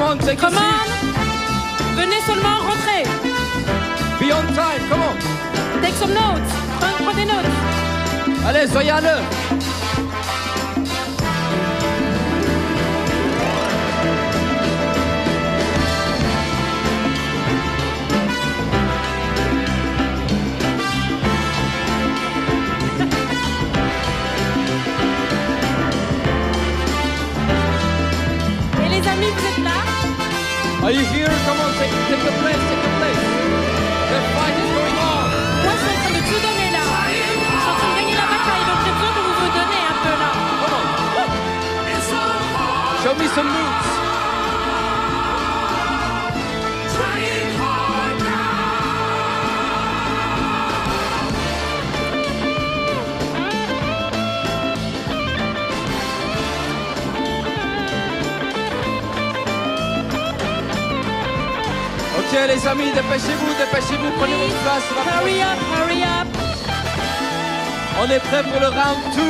on, take a Come seat. on. Venez seulement rentrer. Be on time, come on. Take some notes. Prends des notes. Allez, soyez à l'heure. Et les amis, vous êtes là? Are you here? Come on, take a place, take a place. The fight is going on. Moi, je suis en train de tout donner là. Je suis en train de gagner la bataille, donc j'ai besoin de vous donner un peu là. Come on. Show me some moves. Ok les amis, dépêchez-vous, prenez votre place. Hurry up, hurry up. On est prêt pour le round 2.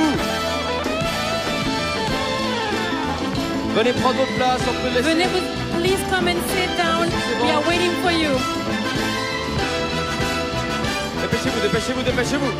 Venez prendre votre place, on peut laisser. Venez, please come and sit down. We are waiting for you. Dépêchez-vous.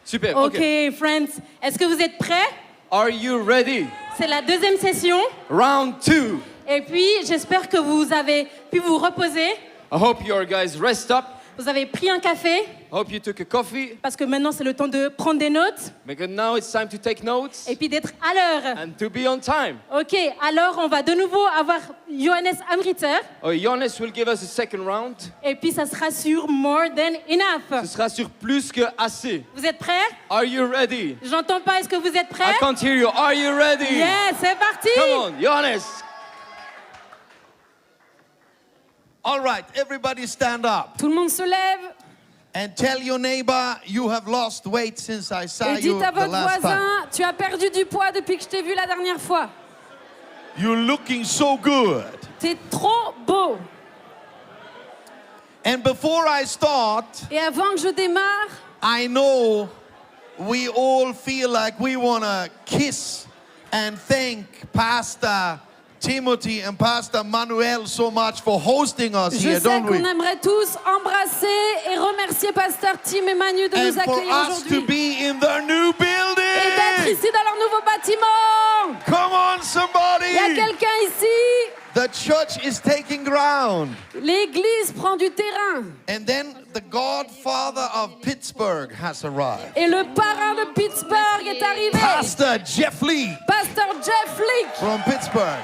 Super, ok. Ok, friends. Est-ce que vous êtes prêts? Are you ready? C'est la deuxième session. Round 2. Et puis, j'espère que vous avez pu vous reposer. I hope your guys rest up. Vous avez pris un café. I hope you took a coffee. Parce que maintenant, c'est le temps de prendre des notes. Because now it's time to take notes Et puis d'être à l'heure. and to be on time. Ok, alors on va de nouveau avoir Johannes Amriter. Oh, Johannes will give us a second round. Et puis ça sera sur More Than Enough. Ce sera sur plus que assez. Vous êtes prêts? Are you ready? J'entends pas, est-ce que vous êtes prêts? I can't hear you. Are you ready? Yes, c'est parti! Come on, Johannes. All right, everybody stand up Tout le monde se lève and tell your neighbor you have lost weight since I saw et you dites à the votre last voisin, time. tu as perdu du poids depuis que je t'ai vu la dernière fois. You're looking so good. T'es trop beau. And before I start, Et avant que je démarre, I know we all feel like we want to kiss and thank Pastor Timothy and Pastor Manuel so much for hosting us je here, sais don't we? qu'on aimerait tous embrasser et remercier Pasteur Tim et Manu de And nous for accueillir us to aujourd'hui. be in their new Et d'être building. ici dans leur nouveau bâtiment. Come on, Il y a somebody. quelqu'un ici. The church is taking ground. L'église prend du terrain. And then the godfather of Pittsburgh has arrived. Et le parrain de Pittsburgh est arrivé. Pastor Jeff Lee Pasteur Jeff Leake. from Pittsburgh.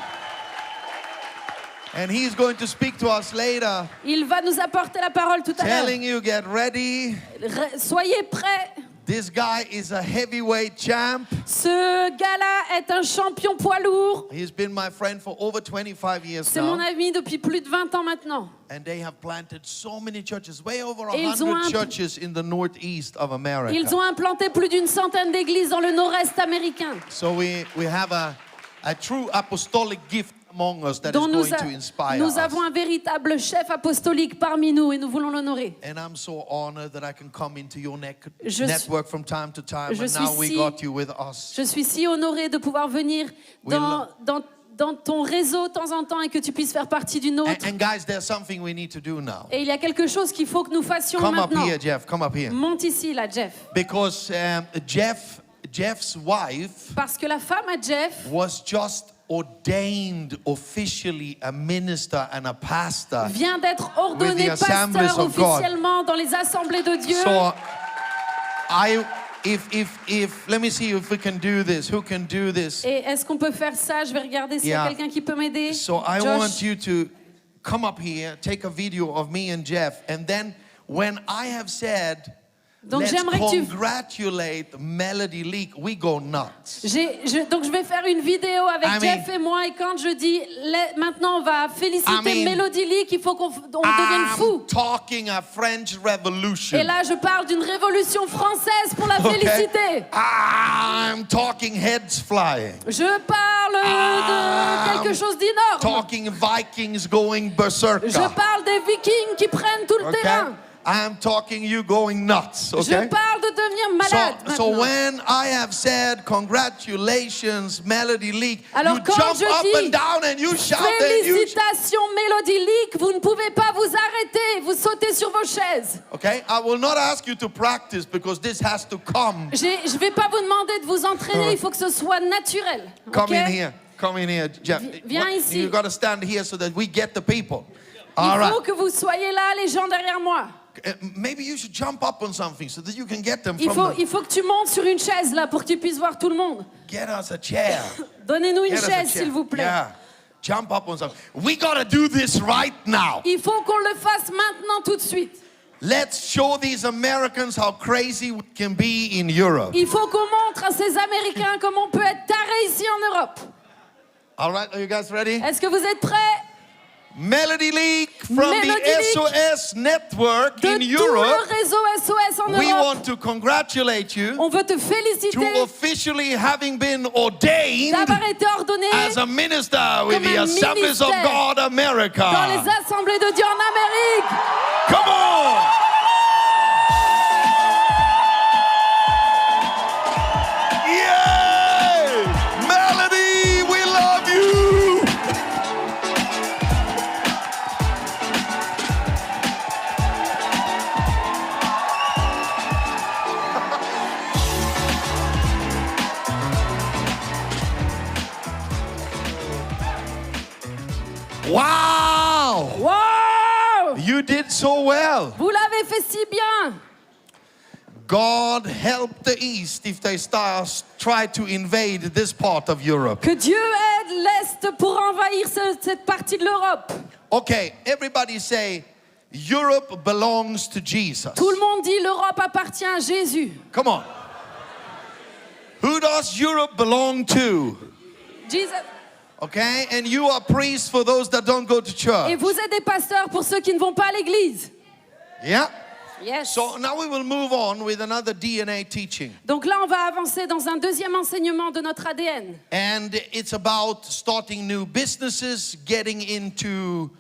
And he's going to speak to us later, Il va nous apporter la parole tout à l'heure. telling you, get ready. Soyez prêts. This guy is a heavyweight champ. Ce gars-là est un champion poids lourd. He's been my friend for over 25 years C'est mon now. ami depuis plus de 20 ans maintenant. And they have planted so many churches, way over Et ils ont 100 churches in the northeast of America. Ils ont implanté plus d'une centaine d'églises dans le nord-est américain. So we have a true apostolic gift among us that is Dont going to inspire nous us. avons un véritable chef apostolique parmi nous et nous voulons l'honorer. And I'm so honored that I can come into your Je network from time to time. je And now suis we si- got you with us. Je suis si honorée de pouvoir venir dans ton réseau de temps en temps et que tu puisses faire partie du nôtre. And guys, there's something we need to do now. Et il y a quelque chose qu'il faut que nous fassions Come up maintenant. here, Jeff. Come up here. Monte ici, là, Jeff. Because Jeff's wife Parce que la femme à Jeff was just ordained officially a minister and a pastor. vient d'être With ordonnée the Assemblies pasteur of God. officiellement dans les assemblées de Dieu. So if let me see if we can do this. Who can do this? Et est-ce qu'on peut faire ça? Je vais regarder s'il y a Yeah. quelqu'un qui peut m'aider. So I Josh. want you to come up here, take a video of me and Jeff, and then when I have said, Donc let's j'aimerais que tu... congratulate Melody Leak, we go nuts. Donc je vais faire une vidéo avec I Jeff mean- et moi et quand je dis maintenant on va féliciter I mean- Melody Lee qu'il faut qu'on devienne fou. I'm talking a French revolution. Et là je parle d'une révolution française pour la féliciter. I'm talking heads flying. Je parle de quelque chose d'énorme. Talking Vikings going berserker. Je parle des Vikings qui prennent tout le Okay? terrain. I am talking you going nuts, Je okay? parle de devenir malade So maintenant. when I have said congratulations, Melody Leak, Alors you quand jump je up dis and down and you shout and you... Félicitations Mélodie Leak, vous ne pouvez pas vous arrêter, vous sautez sur vos chaises. Okay, I will not ask you to practice because this has to come. Je ne vais pas vous demander de vous entraîner, il faut que ce soit naturel. Come ok? in here. Come in here, Jeff. Viens ici. You got to stand here so that we get the people. Il All faut right. que vous soyez là, les gens derrière moi. Maybe you should jump up on something so that you can get them from Il faut que tu montes sur une chaise là pour que tu puisses voir tout le monde. Get us a chair. Donnez-nous une Get us a chaise chair. s'il vous plaît. Yeah. Jump up on something. We got to do this right now. Il faut qu'on le fasse maintenant tout de suite. Let's show these Americans how crazy we can be in Europe. Il faut qu'on montre à ces Américains comment on peut être taré ici en Europe. All right, are you guys ready? Est-ce que vous êtes prêts? Melody Leak from Melody the Leak SOS network De in tout Europe. le réseau SOS en We Europe, want to congratulate you on veut te to féliciter officially having been ordained d'avoir été ordonné as a minister with Comme the un Assemblies of ministère God dans les America. assemblées de Dieu en Amérique. Come on! Yay! Melody, we love you! Wow! Wow! You did so well. Vous l'avez fait si bien. God help the East if they try to invade this part of Europe. Que Dieu aide l'Est pour envahir cette partie de l'Europe. Okay, everybody say, Europe belongs to Jesus. Tout le monde dit l'Europe appartient à Jésus. Come on. Who does Europe belong to? Jesus. Okay, and you are priests for those that don't go to Et church. vous êtes des pasteurs pour ceux qui ne vont pas à l'église. Yeah? Yes. So now we will move on with another DNA teaching. Donc là, on va avancer dans un deuxième enseignement de notre ADN. And it's about starting new businesses, getting into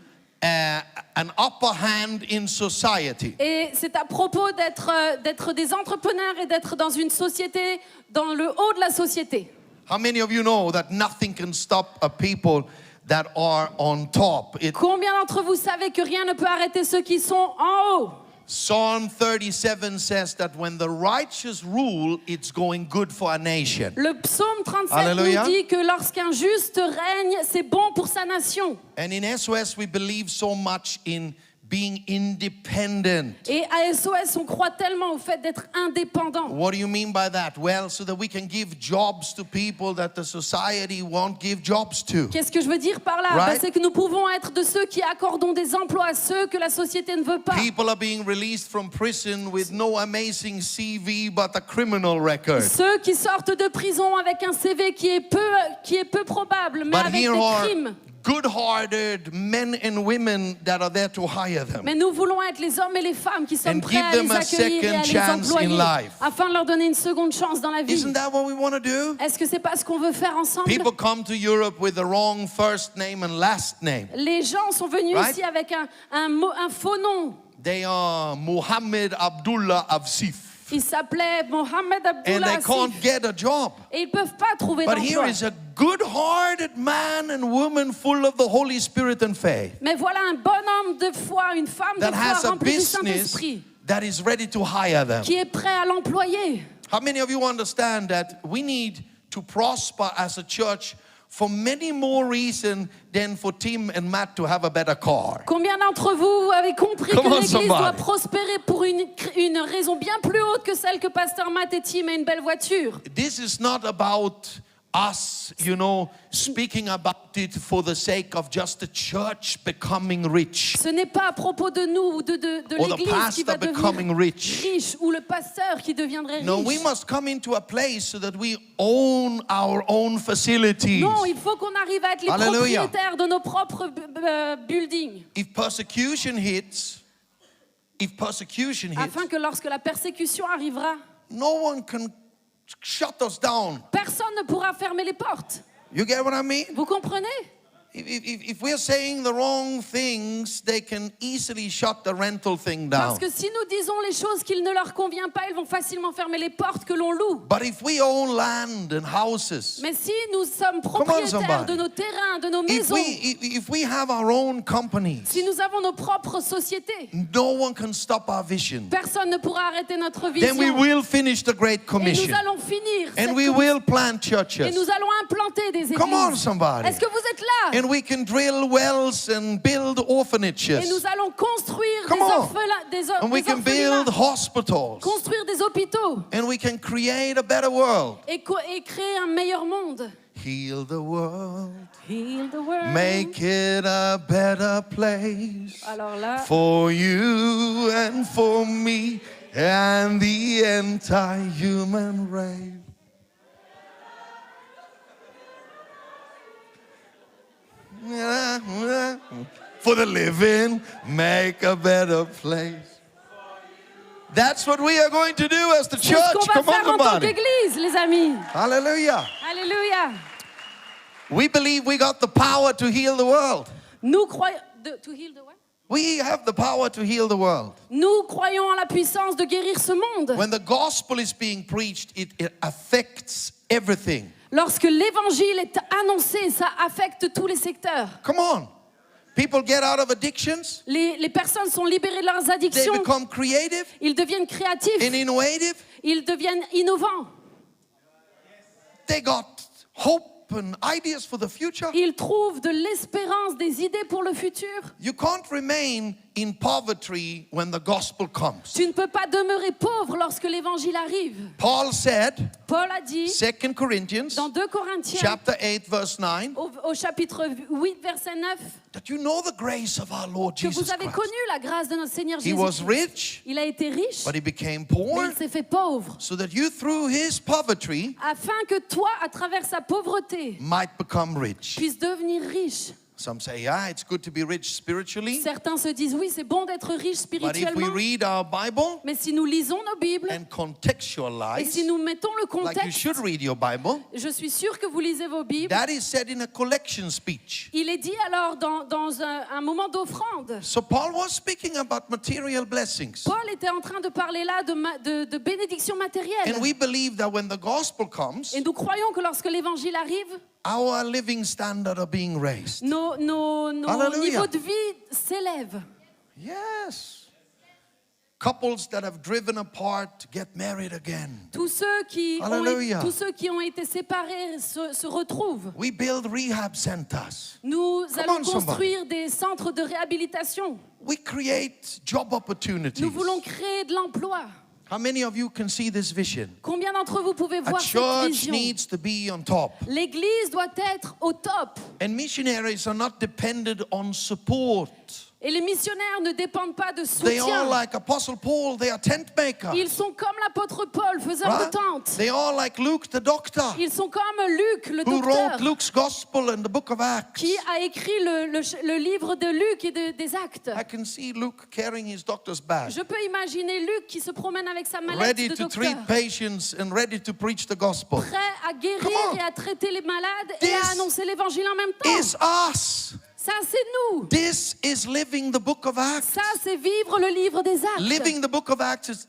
an upper hand in society. Et c'est à propos d'être des entrepreneurs et d'être dans une société, dans le haut de la société. How many of you know that nothing can stop a people that are on top? Combien d'entre vous savez que rien ne peut arrêter ceux qui sont en haut? Psalm 37 says that when the righteous rule, it's going good for a nation. Le psaume 37 Alléluia. nous dit que lorsqu'un juste règne, c'est bon pour sa nation. And in SOS, we believe so much in being independent. Et à SOS, on croit tellement au fait d'être indépendant. What do you mean by that? Well, so that we can give jobs to people that the society won't give jobs to. Qu'est-ce que je veux dire par là? Right. Ben, c'est que nous pouvons être de ceux qui accordons des emplois à ceux que la société ne veut pas. People are being released from prison with no amazing CV but a criminal record. Ceux qui sortent de prison avec un CV qui est peu probable, mais But avec here des are crimes. good-hearted men and women that are there to hire them. Mais nous voulons être les hommes et les femmes qui sommes And prêts give à them les a accueillir et à second les chance employer in life. afin de leur donner une seconde chance dans la vie. Isn't that what we want to do? Est-ce que c'est pas ce qu'on veut faire ensemble? People come to Europe with the wrong first name and last name. Les gens sont venus Right? ici avec un faux nom. They are Mohammed Abdullah Avsif. Il s'appelait Mohamed And Abdullah they Asif. can't get a job. Et ils peuvent pas trouver But here d'emploi. is a good-hearted man and woman full of the Holy Spirit and faith Mais voilà un bon homme de foi, une femme de that has foi a remplie du business Saint-Esprit that is ready to hire them. qui est prêt à l'employer. How many of you understand that we need to prosper as a church for many more reasons than for Tim and Matt to have a better car? Combien d'entre vous avez compris Come que on, l'Église somebody. doit prospérer pour une raison bien plus haute que celle que Pasteur Matt et Tim aient une belle voiture? This is not about us, speaking about it for the sake of just the church becoming rich Ce n'est pas à propos de nous ou de or the l'Église qui va pastor becoming devenir rich. riche ou le pasteur qui deviendrait No, we riche. must come into a place so that we own our own facilities. Non, il faut qu'on arrive à être les Hallelujah. propriétaires de nos propres buildings. If persecution hits, Afin que lorsque la persécution arrivera, no one can shut us down. personne ne pourra fermer les portes. You get what I mean? Vous comprenez? If we're saying the wrong things, they can easily shut the rental thing down. Parce que si nous disons les choses qui ne leur conviennent pas, ils vont facilement fermer les portes que l'on loue. But if we own land and houses, Mais si nous sommes on, propriétaires somebody. de nos terrains, de nos if maisons, we have our own companies, si nous avons nos propres sociétés, no one can stop our vision. personne ne pourra arrêter notre Then we vision. will finish the Great Et Commission. nous allons finir And cette we commission. will plant Et churches. nous allons implanter des Come on, églises. somebody. Est-ce que vous êtes là? And we can drill wells and build Et orphanages. nous allons construire Come des on. orphelins, And we can build hospitals. construire des hôpitaux And we can create a better world. et créer un meilleur monde. Heal the world. Heal the world. Make it a better place Alors là, for you and for me and the entire human race. For the living, make a better place. That's what we are going to do as the c'est ce church. qu'on va Come on, faire en tant somebody. qu'église, les amis. Hallelujah. Alléluia. We believe we got the power to heal the world. Nous croyons... To heal the what? We have the power to heal the world. Nous croyons en la puissance de guérir ce monde. When the gospel is being preached, it affects everything. Lorsque l'évangile est annoncé, ça affecte tous les secteurs. Come on. People get out of addictions. Les personnes sont libérées de leurs They addictions. become creative Ils deviennent créatifs. and innovative. Ils deviennent innovants. They got hope and ideas for the future. Ils trouvent de l'espérance, des idées pour le futur. You can't remain in poverty when the gospel comes. Tu ne peux pas demeurer pauvre lorsque l'évangile arrive. Paul said, Paul a dit 2 Corinthians dans 2 Corinthiens, chapter 8 verse 9, au chapitre 8, verset 9, that you know the grace of our Lord que Jesus vous avez Christ. connu la grâce de notre Seigneur He was Jésus. rich, Il a été riche, but he became mais poor, il s'est fait pauvre, so that you through his poverty afin que toi, à travers sa pauvreté, might become rich. puisses devenir riche. Some say, yeah, it's good to be rich spiritually. Certains se disent, oui, c'est bon d'être riche But if we spirituellement, read our Bible mais si nous lisons nos Bibles and et contextualize, si nous mettons le like you contexte, should read your Bible, je suis sûre que vous lisez vos Bibles. that is said in a collection speech. Il est dit alors dans un moment d'offrande. So Paul was speaking about material blessings. Paul était en train de parler là de bénédiction matérielle. And we believe that when the gospel comes, Et nous croyons que lorsque l'évangile arrive, our living standard are being raised. nos Hallelujah. niveaux de vie s'élèvent. Yes. Couples that have driven apart get married again. Tous ceux qui Hallelujah. ont été séparés se retrouvent. We build rehab centers. Nous Come allons on, somebody. construire des centres de réhabilitation. We create job opportunities. Nous voulons créer de l'emploi. How many of you can see this vision? Combien d'entre vous pouvez A voir cette church vision? needs to be on top. L'Église doit être au top. And missionaries are not dependent on support. Et les missionnaires ne dépendent pas de They are soutien. like Apostle Paul, they are tent makers. Ils sont comme l'apôtre Paul, faiseur Right? de tentes. They are like Luke the doctor, Ils sont comme Luc, le who docteur, wrote Luke's gospel and the book of Acts. qui a écrit le livre de Luc et des actes. I can see Luke carrying his doctor's bag, Je peux imaginer Luc qui se promène avec sa mallette ready de to docteur, treat patients and ready to preach the gospel. prêt à Come guérir on. et à traiter les malades et à This annoncer l'évangile en même temps. Is us. Ça, c'est nous. This is living the book of Acts. Ça, c'est vivre le livre des actes. Living the book of Acts is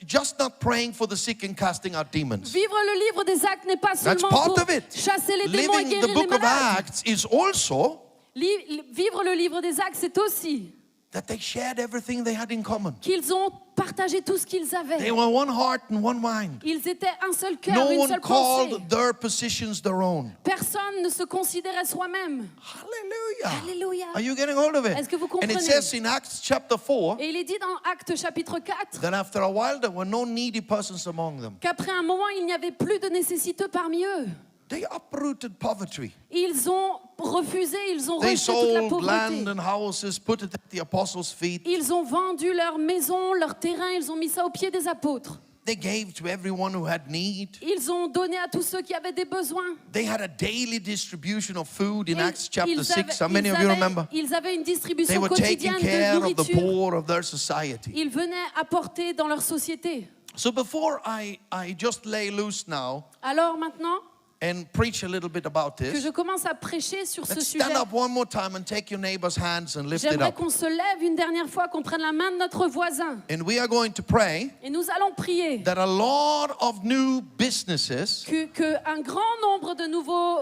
just not praying for the sick and casting out demons. Vivre le livre des actes n'est pas That's seulement part pour of it. chasser les démons et Living the guérir les book of malades. Acts is also Vivre le livre des actes, c'est aussi that they shared everything they had in common. qu'ils ont partagé tout ce qu'ils They avaient. were one heart and one mind. Ils étaient un seul cœur, No une one seule pensée. called their positions their own. Personne ne se considérait soi-même. Hallelujah. Alléluia. Are you getting hold of it? Est-ce que vous And it comprenez? says in Acts chapter 4 Et il est dit dans Actes chapitre 4 that after a while there were no needy persons among them. qu'après un moment, il n'y avait plus de nécessiteux parmi eux. They uprooted poverty. Ils ont refusé, ils ont They rejeté toute la sold pauvreté. land and houses, put it at the apostles' feet. Ils ont vendu leur maison, leur terrain, ils ont mis ça aux pieds des apôtres. They gave to everyone who had need. Ils ont donné à tous ceux qui avaient des besoins. They had a daily distribution of food in Et Acts chapter ils 6. How many of you remember? ils avaient une They distribution were taking quotidienne care de of the nourriture. poor of their society. Ils venaient apporter dans leur société. So before I just lay loose now, Alors maintenant, and preach a little bit about que this. je commence à prêcher sur ce Let's sujet. stand up one more time and take your neighbor's hands and lift it J'aimerais up. qu'on se lève une dernière fois, qu'on prenne la main de notre voisin. And we are going to pray Et nous allons prier that a lot of new businesses que un grand nombre de nouveaux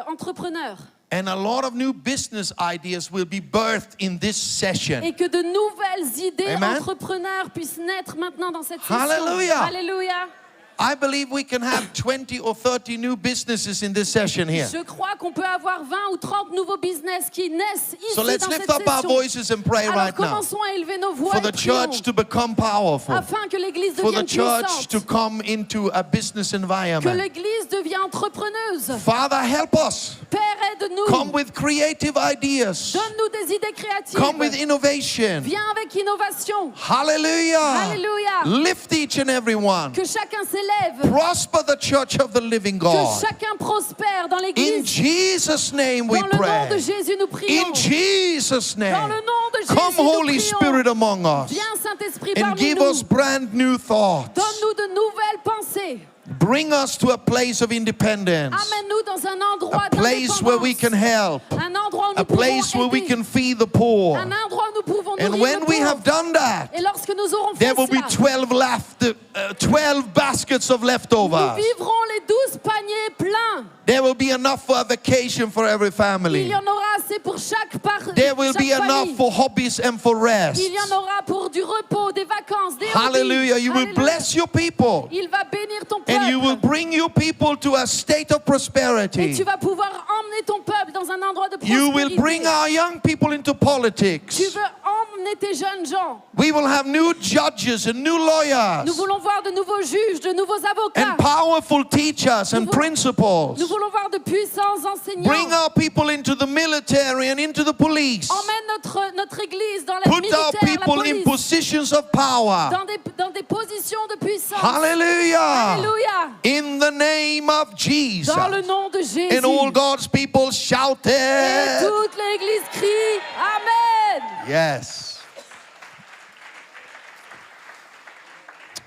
entrepreneurs and a lot of new business ideas will be birthed in this session. et que de nouvelles idées Amen. entrepreneurs puissent naître maintenant dans cette session. Hallelujah. Alléluia. I believe we can have 20 or 30 new businesses in this session here. Je crois qu'on peut avoir 20 ou 30 nouveaux business qui naissent ici So let's dans lift cette up our session. voices and pray Alors right now commençons à élever nos voix for et the prions, church to become powerful, afin que l'Église for the devienne church to puissante, come into a business que environment. l'Église devienne entrepreneuse. Father, help us. Père, aide-nous. Come with creative ideas. Donne-nous des idées créatives. Come with innovation. Viens avec innovation. Hallelujah. Alléluia. Lift each and every one. Que chacun s'élève. Prosper the church of the living Que God. chacun prospère dans In l'Église. Jesus' name we Dans le nom de pray. Jésus, nous prions. In Jesus' Dans name. le nom de Jésus, Come, nous Holy prions. Spirit, among us. Viens, Saint-Esprit, And parmi give nous. us brand new thoughts. Donne-nous de nouvelles pensées. Bring us to a place of independence. Amène-nous dans un endroit A place where we can help. Un endroit où nous A place pouvons where we aider. can feed the poor. Un endroit où nous pouvons And nourrir when le we pauvre. have done that, Et lorsque nous aurons fait there will be cela, 12 baskets of nous leftovers. vivrons les 12 paniers pleins. There will be enough for a vacation for every Il family. y en aura assez pour chaque There will be chaque enough famille. for hobbies and for rest. Il y en aura pour du repos, des vacances, des Hallelujah. hobbies. You will Alléluia. bless your people. Il va bénir ton peuple. And you will bring your people to a state of Et tu prosperity. vas pouvoir emmener ton peuple dans un endroit de You prospérité. will bring our young people into politics. Tu veux emmener tes jeunes gens. We will have new judges and new lawyers Nous voulons voir de nouveaux juges, de nouveaux avocats. and powerful teachers and Nous principals. voulons voir de puissants enseignants. Bring our people into the military and into the police. Emmène notre église dans la Put our militaire, la people in police, positions of power. dans des positions de puissance. Hallelujah. Alléluia. In the name of Jesus. Dans le nom de Jésus. And all God's people Et shouted. toute l'église crie Amen. Yes.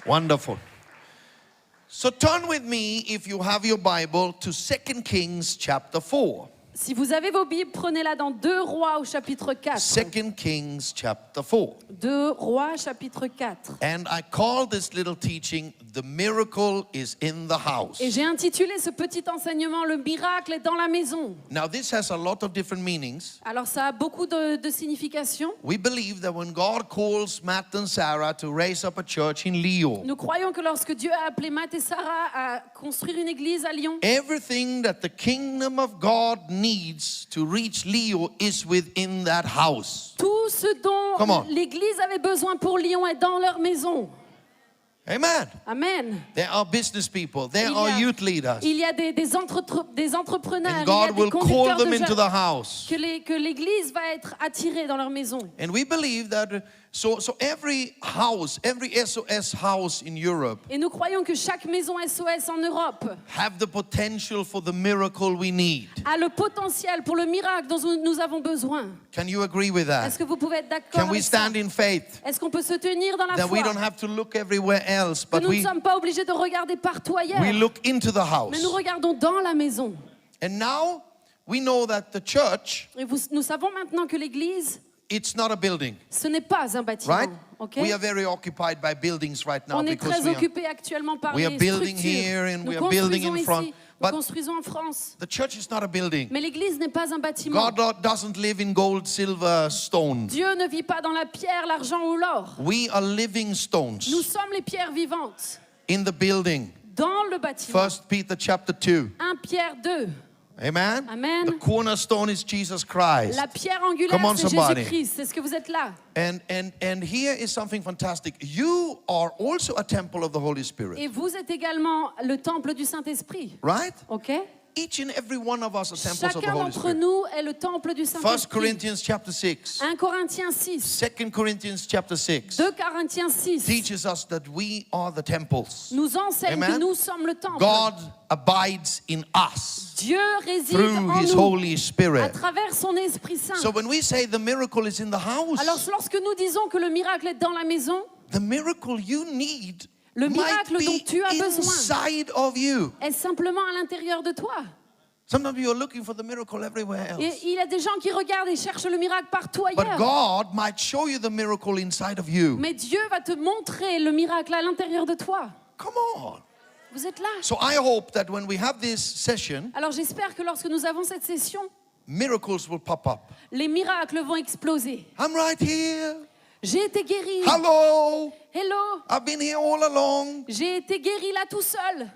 Wonderful. So turn with me, if you have your Bible, to 2 Kings chapter 4. Si vous avez vos Bibles, prenez-la dans 2 Rois au chapitre 4. 2 Kings chapter 4. 2 Rois chapitre 4. And I call this little teaching, The Miracle is in the House. Et j'ai intitulé ce petit enseignement Le miracle est dans la maison. Now this has a lot of different meanings. Alors ça a beaucoup de significations. We believe that when God calls Matt and Sarah to raise up a church in Lyon, Nous croyons que lorsque Dieu a appelé Matt et Sarah à construire une église à Lyon, everything that the kingdom of God needs to reach Lyon is within that house. tout ce Come on. dont l'église avait besoin pour Lyon est dans leur maison. Amen. Amen. There are business people. There Il y are a- youth leaders. Il y a des entrepreneurs, And il y a God des will call conducteurs them de into jeunes, the house. que l'église va être attirée dans leur maison. And we believe that so every house, every SOS house in Europe Et nous croyons que chaque maison SOS en Europe have the potential for the miracle we need. a le potentiel pour le miracle dont nous avons besoin. Can you agree with that? Est-ce que vous pouvez être d'accord Can we avec ça? stand in faith Est-ce qu'on peut se tenir dans la that we foi? don't have to look everywhere else, Que but nous ne we sommes pas obligés de regarder partout ailleurs, look into the house? mais nous regardons dans la maison. And now we know that the church, Et nous savons maintenant que l'église, it's not a building, ce n'est pas un bâtiment. right? ok? We are very occupied by buildings right now On est because très we are, occupés actuellement par we are les building structures. here and Nous we are building construisons in front, ici, but nous construisons en France. the church is not a building. Mais l'église n'est pas un bâtiment. God doesn't live in gold, silver, stone. Dieu ne vit pas dans la pierre, l'argent ou l'or. We are living stones Nous sommes les pierres vivantes in the building. dans le bâtiment. 1 Peter chapter 2. 1 Pierre 2. Amen? Amen. The cornerstone is Jesus Christ. La pierre angulaire, Come on, c'est somebody. Jésus-Christ. C'est ce que vous êtes là. And here is something fantastic. You are also a temple of the Holy Spirit. Et vous êtes également le temple du Saint-Esprit. Right? Ok? Each and every one of us are temples of the Chacun Holy d'entre Spirit. nous est le temple du 1 Saint-Esprit. Corinthians chapter 6. 1 Corinthiens 6. 2 Corinthians chapter 6 2 Corinthiens 6 teaches us that we are the temples. nous enseigne Amen. que nous sommes le temple. God abides in us Dieu réside through en His nous Holy à Spirit. travers son Esprit Saint. So when we say the miracle is in the house, Alors lorsque nous disons que le miracle est dans la maison, the miracle you need Le might miracle be dont tu as besoin inside of you. est simplement à l'intérieur de toi. Sometimes you're looking for the miracle everywhere else. Et il y a des gens qui regardent et cherchent le miracle partout But ailleurs. God might show you the miracle inside of you. Mais Dieu va te montrer le miracle à l'intérieur de toi. Come on. Vous êtes là. So I hope that when we have this session, Alors j'espère que lorsque nous avons cette session, miracles will pop up. les miracles vont exploser. I'm right here. J'ai été guérie. Hello. Hello. I've been here all along. J'ai été guérie là tout seul.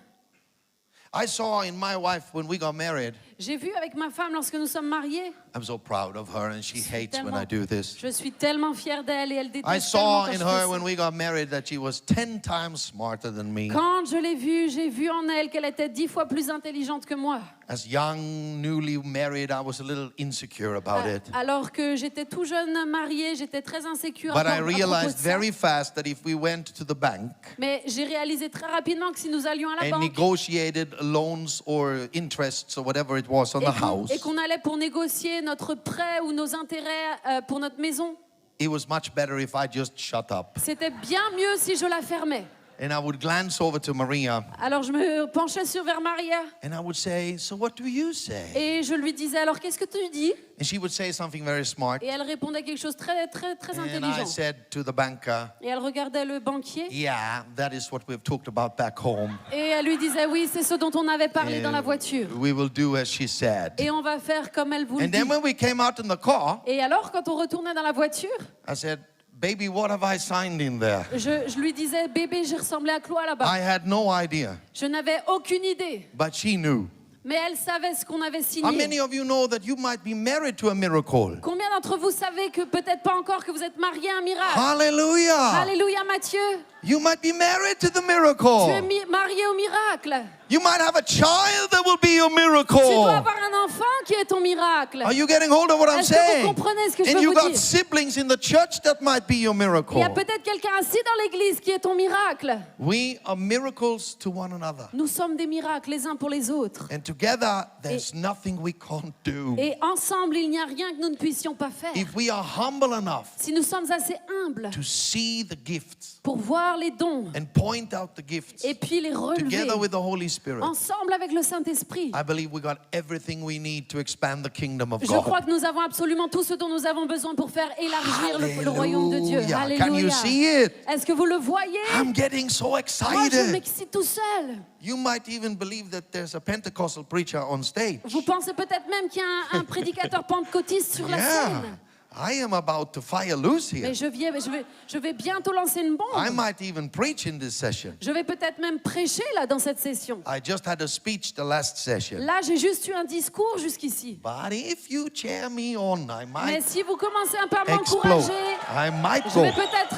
I saw in my wife when we got married. J'ai vu avec ma femme lorsque nous sommes mariés. I'm so proud of her, and she hates when I do this. Je suis tellement fière d'elle et elle I déteste saw tellement quand in je her fais when ça. we got married that she was 10 times smarter than me. Quand je l'ai vue, j'ai vu en elle qu'elle était 10 fois plus intelligente que moi. As young, newly married, I was a little insecure about it. Alors que j'étais tout jeune mariée, j'étais très insécure. But I à propos de realized ça. very fast that if we went to the bank Mais j'ai réalisé très rapidement que si nous allions à la and banque negotiated loans or interests or whatever it was on the house, et qu'on allait pour négocier notre prêt ou nos intérêts pour notre maison, it was much better if I just shut up. c'était bien mieux si je la fermais. And I would glance over to Maria Alors je me penchais vers Maria and I would say, "So what do you say?" et je lui disais, alors qu'est-ce que tu dis? And she would say something very smart. Et elle répondait quelque chose très très très And I intelligent. said to the banker, Et elle regardait le banquier "Yeah, that is what we've talked about back home. et elle lui disait, oui, c'est ce dont on avait parlé dans la voiture. We will do as she said." Et on va faire comme elle vous le And dit. then when we came out in the car, Et alors, quand on retournait dans la voiture, I said, "Baby, what have I signed in there?" je lui disais, bébé, j'ai ressemblé à quoi là-bas? I had no idea, Je n'avais aucune idée. but she knew. Mais elle savait ce qu'on avait How many signé. of you know that you might be married to a miracle? Combien d'entre vous savez que peut-être pas encore que vous êtes mariés à un miracle? Hallelujah! Alléluia, Mathieu. You might be married to the Tu es miracle. marié au miracle. You might have a child that will be your Tu dois miracle. avoir un enfant qui est ton miracle. Are you getting hold of what I'm Est-ce que vous saying? comprenez ce que je And veux you vous got dire? siblings in the church that might be your Il y a miracle. peut-être quelqu'un assis dans l'église qui est ton miracle. We are miracles to one another. Nous sommes des miracles les uns pour les autres. And together, there's nothing we can't do. Et ensemble, il n'y a rien que nous ne puissions pas faire. If we are humble enough Si nous sommes assez humbles to see the gifts pour voir les dons and point out the gifts et puis les relever together with the Holy Spirit, ensemble avec le Saint-Esprit, I believe we got everything we need to expand the kingdom of je crois God. que nous avons absolument tout ce dont nous avons besoin pour faire élargir le royaume de Dieu. Hallelujah. Can you Alléluia. see it? Est-ce que vous le voyez? I'm getting so Moi, je excited. m'excite tout seul. You might even believe that there's a Pentecostal preacher on stage. Vous pensez peut-être même qu'il y a un prédicateur pentecôtiste sur la Yeah, scène. I am about to fire loose here. Mais je vais bientôt lancer une I bombe. might even preach in this session. Je vais peut-être même prêcher là dans cette session. I just had a speech the last session. Là, j'ai juste eu un discours jusqu'ici. But if you cheer me on, I Mais might si vous commencez un peu à explode. m'encourager, I might je vais go. peut-être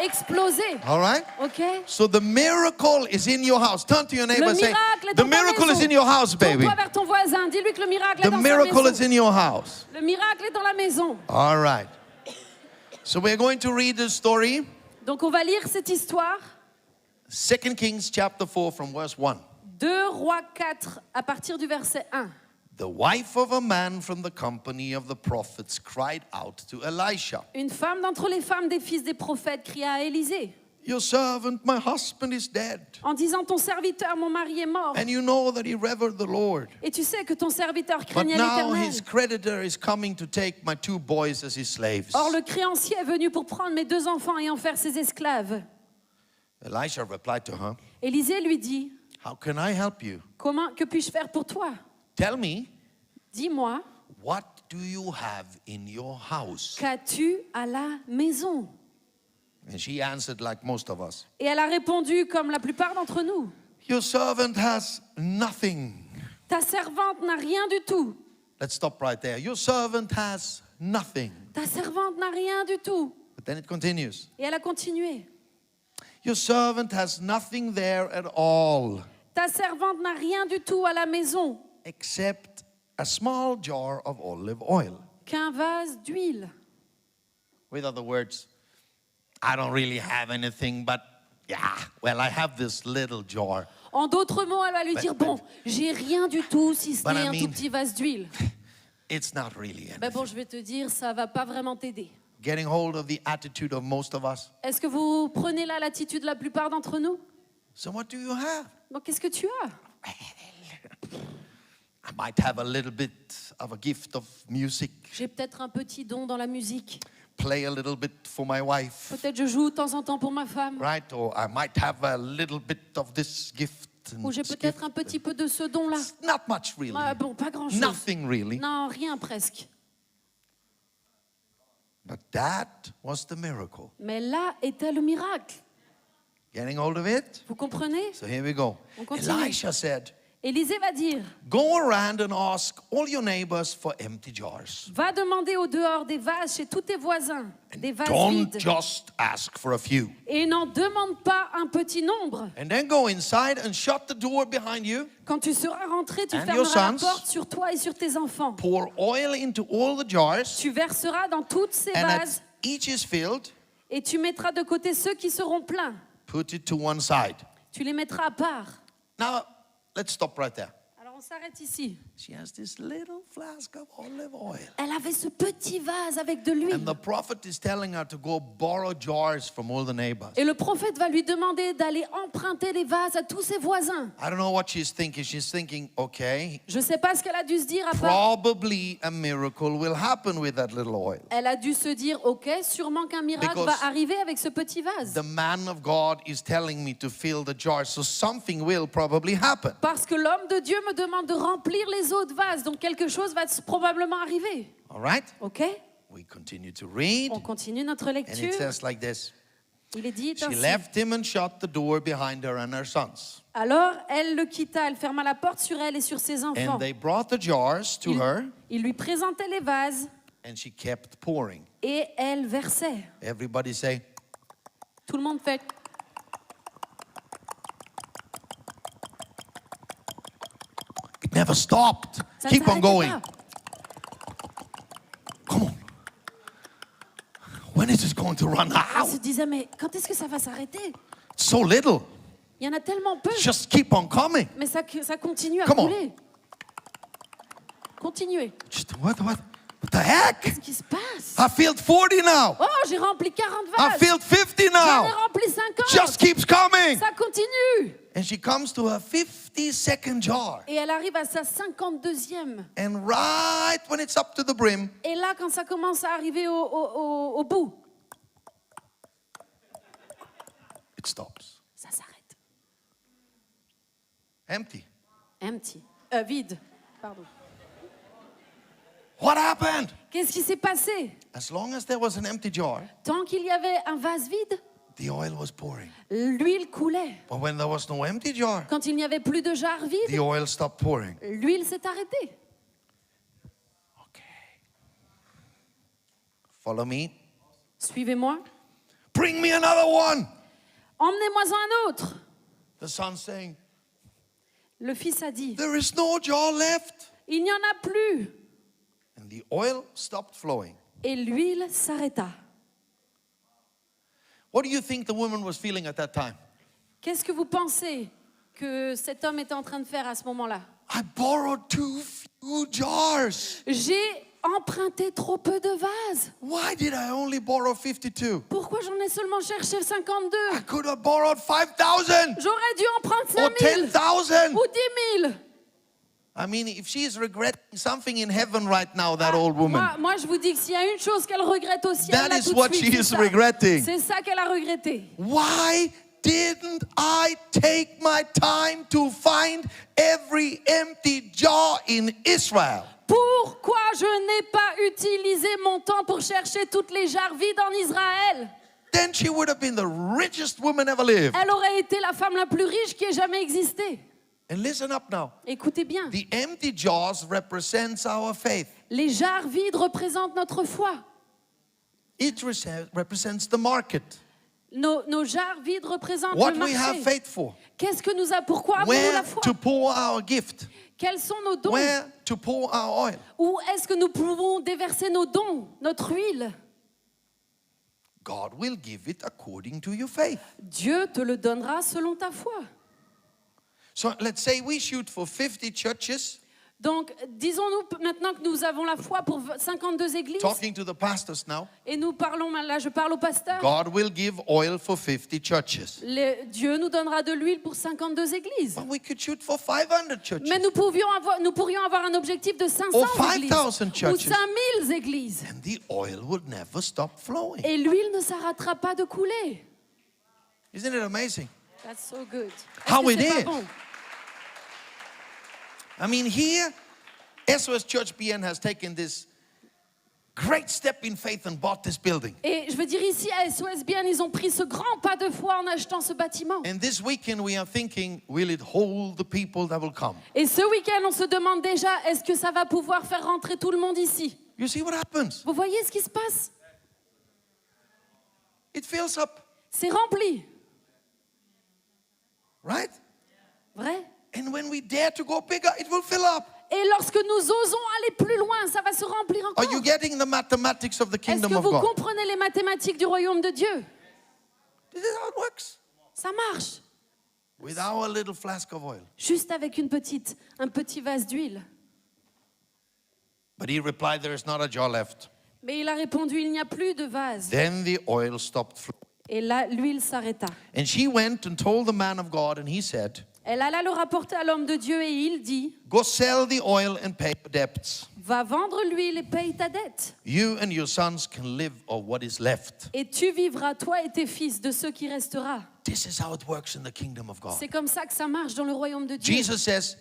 exploser. All right? OK? So the miracle is in your house. Turn to your neighbor Le and say, miracle est the dans ta miracle maison. is in your house, baby. Tourne-toi vers ton voisin. Dis-lui que le miracle est The dans sa miracle is maison. in your house. Le miracle est dans la maison. All right. So we're going to read the story, Donc on va lire cette histoire. 2 Kings chapter 4 from verse 1. 2 Rois 4 à partir du verset 1. The wife of a man from the company of the prophets cried out to Elisha, Une femme d'entre les femmes des fils des prophètes cria à Élisée "Your servant, my husband, is dead. en disant, ton serviteur, mon mari est mort. And you know that he revered the Lord. Et tu sais que ton serviteur But craignait now l'Éternel. his creditor is coming to take my 2 boys as his slaves." Or le créancier est venu pour prendre mes 2 enfants et en faire ses esclaves. Elisha replied to her, Élisée lui dit, "How can I help you? que puis-je faire pour toi? Tell me, Dis-moi, what do you have in your house?" qu'as-tu à la maison? And she answered like most of us, Et elle a répondu comme la plupart d'entre nous. "Your servant has nothing." Ta servante n'a rien du tout. Let's stop right there. Your servant has nothing. Ta servante n'a rien du tout. But then it continues. Et elle a continué. Your servant has nothing there at all Ta servante n'a rien du tout à la maison except a small jar of olive oil. qu'un vase d'huile. With other words, I don't really have anything, but yeah, well, I have this little jar. En d'autres mots, elle va lui dire, bon, j'ai rien du tout si ce But n'est I un mean- tout petit vase d'huile. It's not really Ben anything. bon, je vais te dire, ça va pas vraiment t'aider. getting hold of the attitude of most of us? Est-ce que vous prenez là l'attitude de la plupart d'entre nous? So what do you have? Donc qu'est-ce que tu as? I might have a little bit of a gift of music, J'ai peut-être un petit don dans la musique. play a little bit for my wife, Peut-être je joue de temps en temps pour ma femme. right? Or I might have a little bit of this gift. And Ou j'ai this peut-être gift. un petit peu de ce don-là. Not much really. Ah, bon, pas grand-chose. Nothing really. Non, rien presque. But that was the miracle. Mais là était le miracle. Getting hold of it? Vous comprenez? So here we go. On continue. Elisha said, Élisée va dire, go around and ask all your neighbors for empty jars. va demander au dehors des vases chez tous tes voisins, des vases Don't vides. just ask for a few. Et n'en demande pas un petit nombre. And then go inside and shut the door behind you. Quand tu seras rentré, tu And your fermeras la sons. porte sur toi et sur tes enfants. Pour oil into all the jars. Tu verseras dans toutes ces And vases as each is filled, et tu mettras de côté ceux qui seront pleins. put it to one side. Tu les mettras à part. Now, let's stop right there. Alors on s'arrête ici. She has this little flask of olive oil. Elle avait ce petit vase avec de l'huile. And the prophet is telling her to go borrow jars from all the neighbors. Et le prophète va lui demander d'aller emprunter les vases à tous ses voisins. I don't know what she's thinking. She's thinking, okay, Je ne sais pas ce qu'elle a dû se dire à part. probably a miracle will happen with that little oil. Elle a dû se dire, ok, sûrement qu'un miracle Because va arriver avec ce petit vase. The man of God is telling me to fill the jars, so something will probably happen. Parce que l'homme de Dieu me demande de remplir les autres vases, donc quelque chose va probablement arriver. All right? Ok? We continue to read, On continue notre and it lecture. says like this. Il est dit She ainsi. left him and shut the door behind her and her sons. Alors elle le quitta, elle ferma la porte sur elle et sur ses enfants. And they brought the jars to her, Il lui présentait les vases and she kept pouring. et elle versait. Everybody say, Tout le monde fait. it never stopped. Ça ne Keep on s'arrêtait going. pas. Come on. When is this going to run Elle out? se disait, mais quand est-ce que ça va s'arrêter? So little. Il y en a tellement peu, Just keep on coming. mais ça continue à Come on. couler. Continuez. Just, what the heck? Qu'est-ce qui se passe? I filled 40 now. Oh, j'ai rempli 40 I vases. filled 50 J'en ai now. rempli 50. Just keeps coming. Ça continue. And she comes to her 52nd jar. Et elle arrive à sa 52e. And right when it's up to the brim, Et là, quand ça commence à arriver au bout, it stops. ça s'arrête. Empty. Empty. Vide. Pardon. What happened? Qu'est-ce qui s'est passé? As long as there was an empty jar, Tant qu'il y avait un vase vide, the oil was pouring. l'huile coulait. But when there was no empty jar, Quand il n'y avait plus de jarre vide, the oil stopped pouring. l'huile s'est arrêtée. Okay. Follow me. Suivez-moi. Bring me another one. Emmenez-moi-en un autre. The son saying, Le fils a dit, there is no jar left. il n'y en a plus. And the oil stopped flowing. Et l'huile s'arrêta. What do you think the woman was feeling at that time? Qu'est-ce que vous pensez que cet homme était en train de faire à ce moment-là? I borrowed too few jars. J'ai emprunté trop peu de vases. Why did I only borrow 52? Pourquoi j'en ai seulement cherché 52? I could have borrowed 5,000 J'aurais dû en prendre or 5 000 10,000. ou 10 000. I mean, if she's regretting something in heaven right now, that old woman, Moi, je vous dis que s'il y a une chose qu'elle regrette au ciel, that là, is tout de what suite, she c'est is ça. regretting. C'est ça qu'elle a regretté. Why didn't I take my time to find every empty jar in Israel? Pourquoi je n'ai pas utilisé mon temps pour chercher toutes les jarres vides en Israël? Then she would have been the richest woman ever lived. Elle aurait été la femme la plus riche qui ait jamais existé. And listen up now. Écoutez bien, The empty jars represents our faith. les jarres vides représentent notre foi. It represents the market. Nos jarres vides représentent What le we have marché. faith for. Qu'est-ce que nous a? Pourquoi avons-nous Where la foi? to pour our gift. Quels sont nos dons? Where to pour our oil. Où est-ce que nous pouvons déverser nos dons, notre huile? God will give it according to your faith. Dieu te le donnera selon ta foi. So let's say we shoot for 50 churches Donc, disons-nous maintenant que nous avons la foi pour 52 églises. Talking to the pastors now. Et nous parlons, là je parle au pasteur. God will give oil for 50 churches. Dieu nous donnera de l'huile pour 52 églises. But we could shoot for 500 churches. Mais nous pourrions avoir un objectif de 500 Or 5,000 églises. Ou churches. 5000 églises. And the oil would never stop flowing. Et l'huile ne s'arrêtera pas de couler. Isn't it amazing? That's so good. How Est-ce que it c'est is. pas bon? I mean, here, SOS Church BN has taken this great step in faith and bought this building. Et je veux dire ici à SOS Bien, ils ont pris ce grand pas de foi en achetant ce bâtiment. And this weekend we are thinking, will it hold the people that will come? Et ce week-end, on se demande déjà, est-ce que ça va pouvoir faire rentrer tout le monde ici? You see what happens? Vous voyez ce qui se passe? It fills up, C'est rempli, right? vrai? And when we dare to go bigger, it will fill up. Et lorsque nous osons aller plus loin, ça va se remplir encore. Are you getting the mathematics of the Est-ce kingdom que of vous God? comprenez les mathématiques du royaume de Dieu? This is how it works. Ça marche, With our little flask of oil. juste avec un petit vase d'huile. But he replied, there is not a jar left. Mais il a répondu, il n'y a plus de vase. Then the oil stopped flowing. Et là, l'huile s'arrêta. And she went and told the man of God, and he said, Elle alla le rapporter à l'homme de Dieu et il dit, go sell the oil and pay your debts. va vendre l'huile et paye ta dette. You and your sons can live of what is left. Et tu vivras, toi et tes fils, de ce qui restera. This is how it works in the kingdom of God. C'est comme ça que ça marche dans le royaume de Dieu. Jesus says,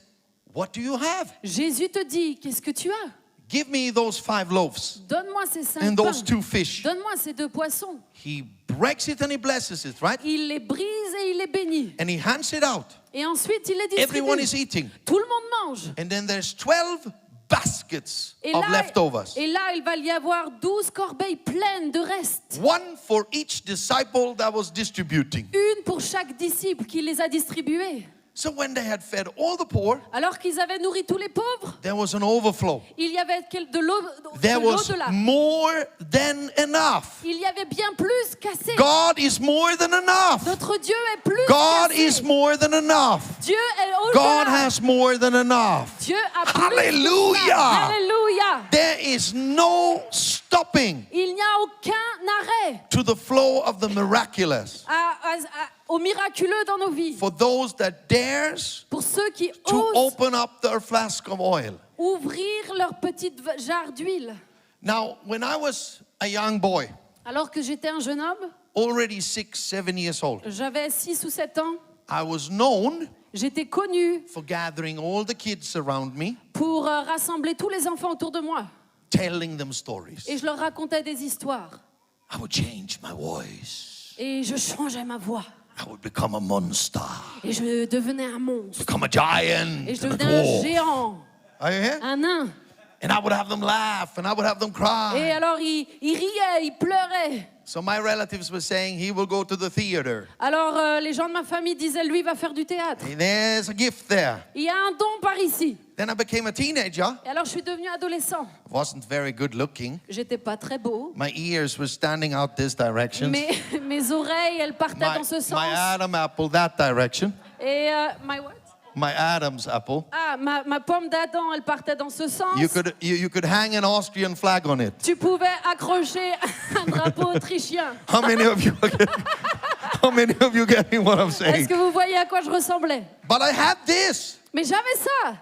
what do you have? Jésus te dit, qu'est-ce que tu as? Give me those 5 loaves Donne-moi ces 5 and pains. those 2 fish. Donne-moi ces 2 poissons. He breaks it and he blesses it, right? Il les brise et il les bénit. And he hands it out. Et ensuite, il les Everyone is distribue. eating. Tout le monde mange. And then there's 12 baskets Et of là, leftovers. et là, il va y avoir 12 corbeilles pleines de restes. One for each disciple that was distributing. Une pour chaque disciple qui les a distribuées. So when they had fed all the poor, Alors qu'ils avaient nourri tous les pauvres, there was an overflow. il y avait de l'eau There de was l'au-delà. more than enough. Il y avait bien plus qu'assez. God is more than enough. Notre Dieu est plus God qu'assez. is more than enough. Dieu est God au-delà. has more than enough. Dieu a plus Hallelujah. que ça. Alléluia. There is no stopping Il n'y a aucun arrêt to the flow of the miraculous au miraculeux dans nos vies. for those that dares Pour ceux qui to osent open up their flask of oil. ouvrir leur petite jarre d'huile. Now, when I was a young boy, Alors que j'étais un jeune homme, already 6, 7 years old, j'avais 6 ou 7 ans, I was known j'étais connue for gathering all the kids around me, pour rassembler tous les enfants autour de moi. telling them stories. Et je leur racontais des histoires. I would change my voice. Et je changeais ma voix. I would become a monster, Et je devenais un monstre. become a giant, Et je and a devenais un dwarf. géant, Are you here? un nain. And I would have them laugh and I would have them Et cry. alors ils riaient, ils pleuraient. So my relatives were saying he will go to the theater. Alors les gens de ma famille disaient, lui va faire du théâtre. And there's a gift there. Il y a un don par ici. Then I became a teenager. Et alors je suis devenue adolescent. Wasn't very good looking. J'étais pas très beau. My ears were standing out this direction. Mes oreilles, elles partaient dans ce sens. my Adam apple that direction. Et my what? My Adam's apple. Ah, ma pomme d'Adam, elle partait dans ce sens. You could hang an Austrian flag on it. Tu pouvais accrocher un drapeau autrichien. How many of you getting what I'm Est-ce saying? que vous voyez à quoi je ressemblais? But I had this. Mais j'avais ça.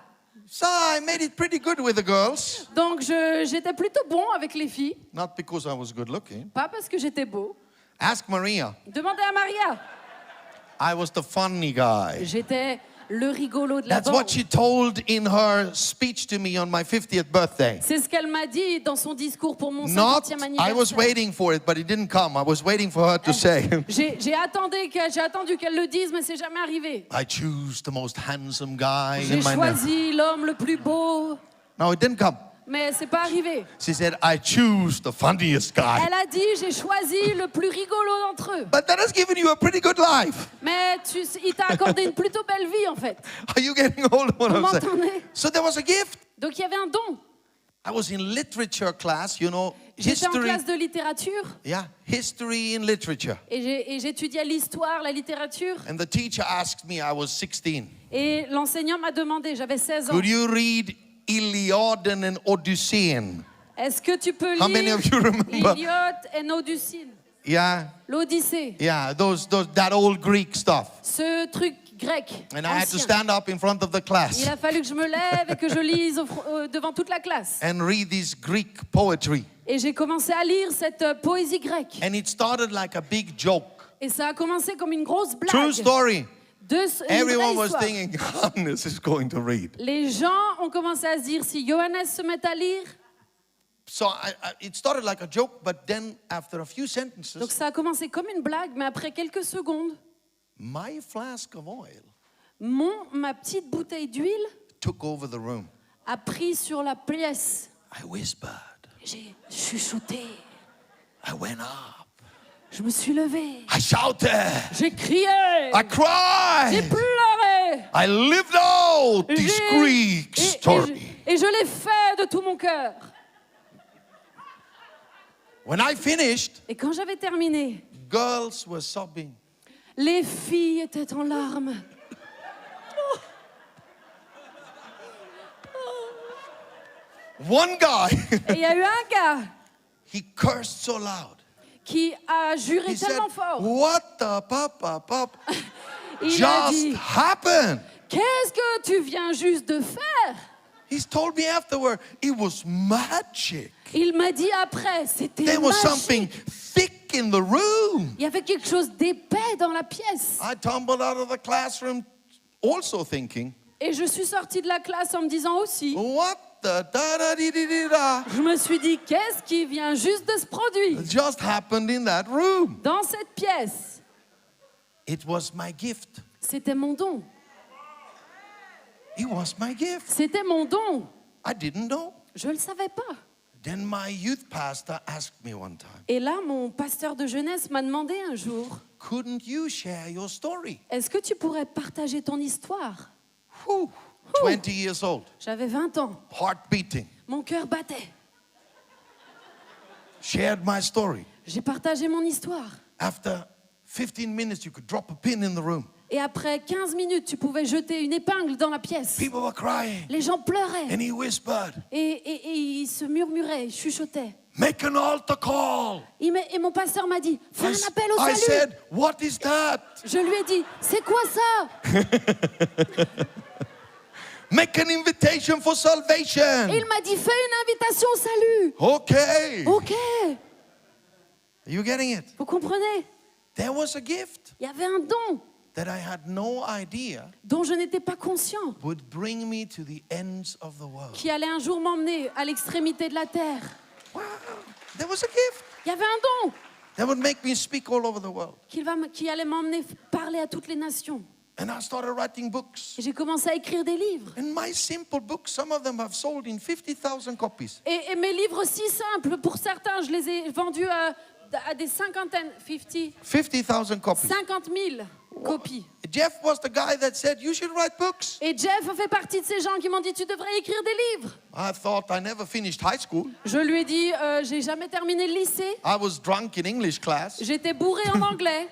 So I made it pretty good with the girls. Donc j'étais plutôt bon avec les filles. Not because I was good looking. Pas parce que j'étais beau. Ask Maria. Demandez à Maria. I was the funny guy. J'étais le rigolo de la That's bande. what she told in her speech to me on my 50th birthday. C'est ce qu'elle m'a dit dans son discours pour mon Not, 50e I was anniversaire. waiting for it, but it didn't come. I was waiting for her to say, J'ai attendu qu'elle le dise, mais c'est jamais arrivé. I choose the most handsome guy J'ai in my name. choisi l'homme le plus beau, No, it didn't come. mais c'est pas arrivé. She said, I choose the funniest guy. Elle a dit, j'ai choisi le plus rigolo d'entre eux. But that has given you a pretty good life. Mais il t'a accordé une plutôt belle vie, en fait. Are you getting hold of what Vous I'm saying? m'entendez? So there was a gift. Donc il y avait un don. I was in literature class, you know, J'étais en history. classe de littérature Yeah, history in literature. et j'étudiais l'histoire, la littérature. And the teacher asked me, I was 16, Et l'enseignant m'a demandé, j'avais 16 ans, could you read Iliaden and Odyssean. Est-ce que tu peux How many lire of you remember? Iliade et Odyssée? Yeah, L'Odyssée. yeah, that old Greek stuff. Ce truc grec. And I had to ancien. stand up in front of the class Il a fallu que je me lève et que je lise devant toute la classe. and read this Greek poetry. Et j'ai commencé à lire cette poésie grecque. And it started like a big joke. Et ça a commencé comme une grosse blague. True story. Une Everyone vraie was histoire. thinking, Johannes is going to read. Les gens ont commencé à se dire, si Johannes se met à lire, So it started like a joke, but then after a few donc sentences, ça a commencé comme une blague, mais après quelques secondes, my flask of oil ma petite bouteille d'huile took over the room. a pris sur la pièce. I whispered. J'ai chuchoté, I went up. je me suis levée, I shouted. j'ai crié, I j'ai cried. pleuré. I lived out this J'ai- Greek story. et je l'ai fait de tout mon cœur. When I finished, Et quand j'avais terminé, girls were sobbing. les filles étaient en larmes. One guy, Et il y a eu un gars he cursed so loud. qui a juré He said, tellement fort. what the pop Il a just dit, happened? qu'est-ce que tu viens juste de faire? He's told me afterward, it was magic. Il m'a dit après, c'était There was something magique. thick in the room. Il y avait quelque chose d'épais dans la pièce. I tumbled out of the classroom also thinking, Et je suis sortie de la classe en me disant aussi, what the da-da-dee-dee-dee-da je me suis dit, qu'est-ce qui vient juste de se produire just happened in that room? dans cette pièce? It was my gift. C'était mon don. It was my gift. C'était mon don. I didn't know. Je ne le savais pas. Then my youth pastor asked me one time, Et là, mon pasteur de jeunesse m'a demandé un jour, couldn't you share your story? est-ce que tu pourrais partager ton histoire? Whew. 20 years old, J'avais 20 ans. heart beating. Mon cœur battait. Shared my story. J'ai partagé mon histoire. After 15 minutes, you could drop a pin in the room. Et après 15 minutes, tu pouvais jeter une épingle dans la pièce. People were crying. Les gens pleuraient. And he whispered, Et ils se murmuraient, ils chuchotaient. make an altar call. Et mon pasteur m'a dit, fais un appel au I salut. said, what is that? Je lui ai dit, c'est quoi ça? Make an invitation for Et salvation. il m'a dit, fais une invitation au salut. Okay. Ok, Are you getting it? vous comprenez? There was a gift Il y avait un don that I had no idea dont je n'étais pas conscient, would bring me to the ends of the world. qui allait un jour m'emmener à l'extrémité de la terre. Wow. There was a gift Il y avait un don that would make me speak all over the world. qui allait m'emmener parler à toutes les nations. And I started writing books. Et j'ai commencé à écrire des livres. And my simple books, some of them have sold in 50,000 copies. Et mes livres si simples, pour certains, je les ai vendus à des cinquantaines, 50,000 copies. 50 000 copies. Jeff was the guy that said, you should write books. Et Jeff fait partie de ces gens qui m'ont dit, tu devrais écrire des livres. I thought I never finished high school. Je lui ai dit, j'ai jamais terminé le lycée. I was drunk in English class. J'étais bourré en anglais.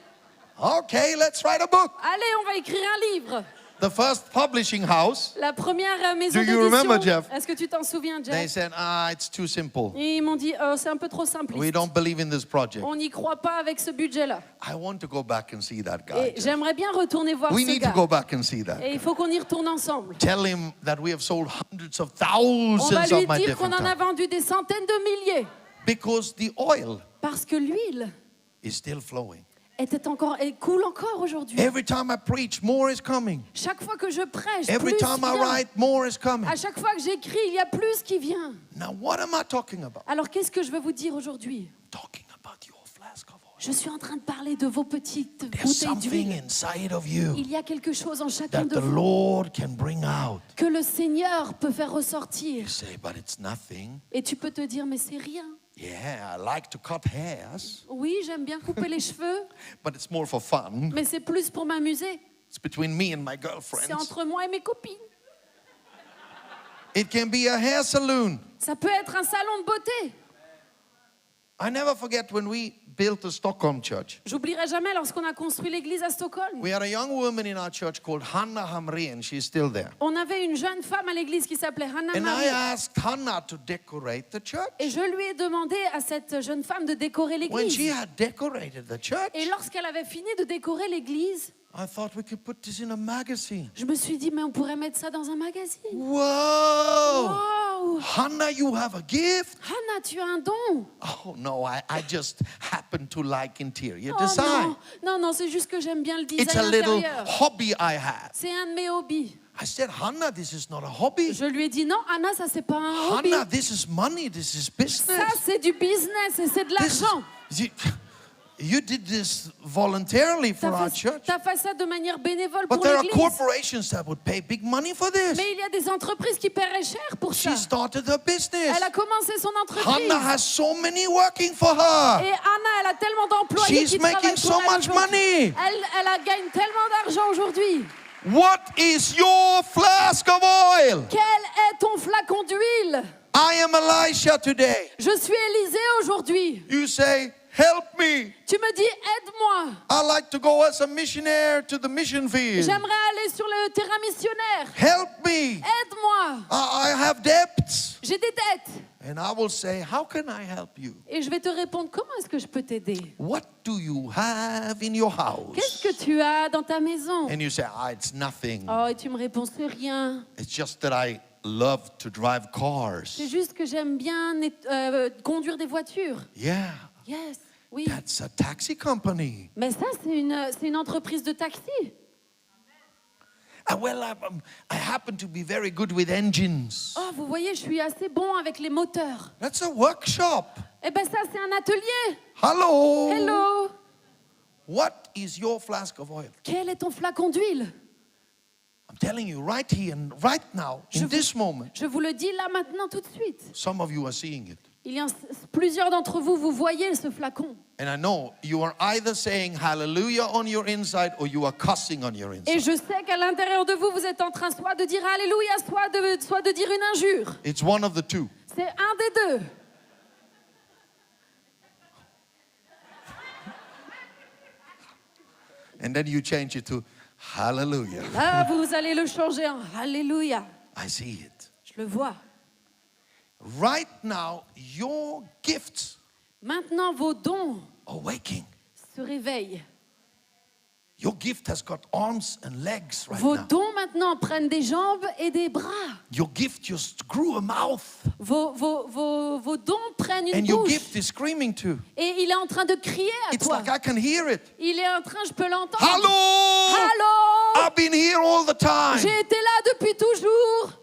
Okay, let's write a book. Allez, on va écrire un livre. The first publishing house, La première maison Do you remember, d'édition. Jeff? Est-ce que tu t'en souviens, they Jeff? said, it's too simple. Et ils m'ont dit, c'est un peu trop simpliste. We don't believe in this project. On n'y croit pas avec ce budget-là. I want to go back and see that guy. Et Jeff. j'aimerais bien retourner voir We ce need to gars. go back and see that. Et il faut qu'on y retourne ensemble. Tell him that we have sold hundreds of On va thousands lui of my dire qu'on different en a types. vendu des centaines de milliers. Because the oil Parce que l'huile is still flowing. elle coule encore aujourd'hui. Every time I preach, more is coming. Chaque fois que je prêche, Every plus time I vient. write, more is coming. À chaque fois que j'écris, il y a plus qui vient. Now, what am I talking about? Alors qu'est-ce que je veux vous dire aujourd'hui? Talking about your flask of oil. Je suis en train de parler de vos petites There's bouteilles something d'huile. inside of you Il y a quelque chose en chacun that de the vous Lord can bring out. que le Seigneur peut faire ressortir. You say, but it's nothing. Et tu peux te dire, mais c'est rien. Yeah, I like to cut hairs, Oui, j'aime bien couper les cheveux, but it's more for fun. mais c'est plus pour m'amuser. It's between me and my C'est girlfriends. entre moi et mes copines. It can be a hair saloon. Ça peut être un salon de beauté. I never forget when we built the Stockholm church. J'oublierai jamais lorsqu'on a construit l'église à Stockholm. We had a young woman in our church called Hanna Hamrén. She's still there. On avait une jeune femme à l'église qui s'appelait Hannah And I Marie. asked Hannah to decorate the church. Et je lui ai demandé à cette jeune femme de décorer When she l'église. had decorated the church, Et lorsqu'elle avait fini de décorer l'église, I thought we could put this in a magazine. je me suis dit, mais on pourrait mettre ça dans un magazine. Whoa! Wow! Hannah, you have a gift? Hannah, tu as un don. Oh no, I just happen to like interior Oh design. non, c'est juste que j'aime bien le It's a design little intérieur. hobby I have. C'est un de mes hobbies. I said, Hannah, this is not a hobby. Je lui ai dit, non, Anna, ça c'est pas un hobby. Hannah, this is money, this is business. Ça c'est du business et c'est de This is- l'argent. you did this voluntarily for our church. T'as fait ça de manière bénévole But pour there are l'église. corporations that would pay big money for this. Mais il y a des entreprises qui paieraient cher pour ça. She started her business. Elle a commencé son entreprise. Hannah has so many working for her. Et Anna, elle a tellement d'employés She's qui making travaillent so pour elle much aujourd'hui. money. Elle gagne tellement d'argent aujourd'hui. What is your flask of oil? Quel est ton flacon d'huile? I am Elisha today. Je suis Élisée aujourd'hui. You say, help me. Tu me dis, aide-moi. I like to go as a missionary to the mission field. J'aimerais aller sur le terrain missionnaire. Help me. Aide-moi. I have debts. J'ai des dettes. And I will say, how can I help you? Et je vais te répondre, comment est-ce que je peux t'aider? What do you have in your Qu'est-ce house? que tu as dans ta maison? And you say, it's nothing. Oh, et tu me réponds, c'est rien. It's just that I love to drive C'est cars. juste que j'aime bien conduire des voitures. Yeah, Yes, oui. that's a taxi company. Mais ça, c'est une entreprise de taxi. Well, I happen to be very good with engines. Oh, vous voyez, je suis assez bon avec les moteurs. That's a workshop. Eh ben ça, c'est un atelier. Hello. Hello. What is your flask of oil? Quel est ton flacon d'huile? I'm telling you right here and right now, in this moment, Je vous le dis là maintenant tout de suite. some of you are seeing it. Il y a plusieurs d'entre vous, vous voyez ce flacon. And I know you are either saying hallelujah on your inside or you are cussing on your Et inside. je sais qu'à l'intérieur de vous, vous êtes en train soit de dire Alléluia, soit de dire une injure. It's one of the two. C'est un des deux. And then you change it to hallelujah. Ah, vous allez le changer en Alléluia. I see it. Je le vois. Right now, your gifts Maintenant, vos dons are waking. se réveillent. Your gift has got arms and legs right Vos now. dons maintenant prennent des jambes et des bras. Your gift just grew a mouth. Vos dons prennent une And your bouche. gift is screaming too. Et il est en train de crier à It's toi. like I can hear it. Il est en train, je peux l'entendre. Hello! Allô? I've been here all the time. J'ai été là depuis toujours.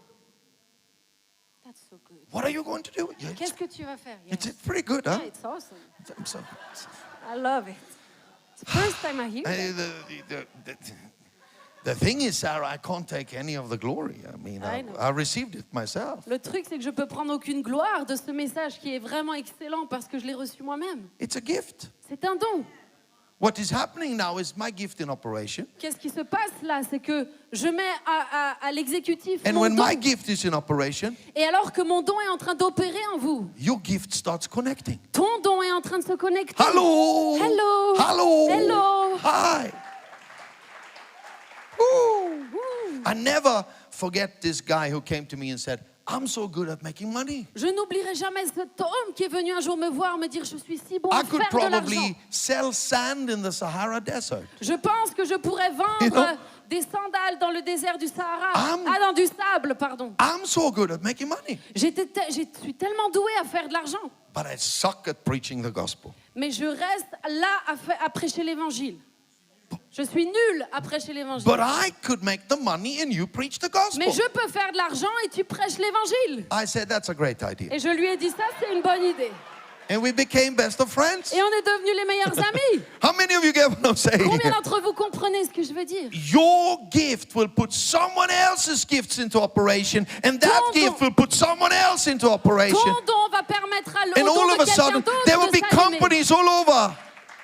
That's so good. What are you going to do? Yeah, Qu'est-ce que tu vas faire? it's pretty good, huh? Yeah, it's awesome. I'm so- I love it. It's the first time I hear it. The thing is, Sarah, I can't take any of the glory. I mean, I know. I received it myself. Le truc, c'est que je peux prendre aucune gloire de ce message qui est vraiment excellent parce que je l'ai reçu moi-même. It's a gift. C'est un don. What is happening now is my gift in operation. Qu'est-ce qui se passe là? C'est que je mets à l'exécutif And mon when don. my gift is in operation, Et alors que mon don est en train d'opérer en vous, your gift starts connecting. ton don est en train de se connecter. Hello. Hello. Hello. Hello. Hi. Woo. I never forget this guy who came to me and said, I'm so good at making money. Je n'oublierai jamais cet homme qui est venu un jour me voir me dire je suis si bon à I could faire de l'argent. probably sell sand in the Sahara Desert. Je pense que je pourrais vendre You know? des sandales dans le désert du Sahara. I'm- Dans du sable, pardon. I'm so good at making money. Je suis tellement douée à faire de l'argent. But I suck at preaching the gospel. Mais je reste là à prêcher l'évangile. Je suis nulle à prêcher l'évangile. But I could make the money and you preach the gospel. Mais je peux faire de l'argent et tu prêches l'évangile. I said, that's a great idea. Et je lui ai dit ça, c'est une bonne idée. And we became best of friends. Et on est devenus les meilleurs amis. How many of you get what I'm saying Combien here? d'entre vous comprenez ce que je veux dire? Your gift will put someone else's gifts into operation, and that Ton gift don- will put someone else into operation. Ton don va permettre à And au don all de of a quelqu'un sudden, d'autre there will de be s'animer. companies all over.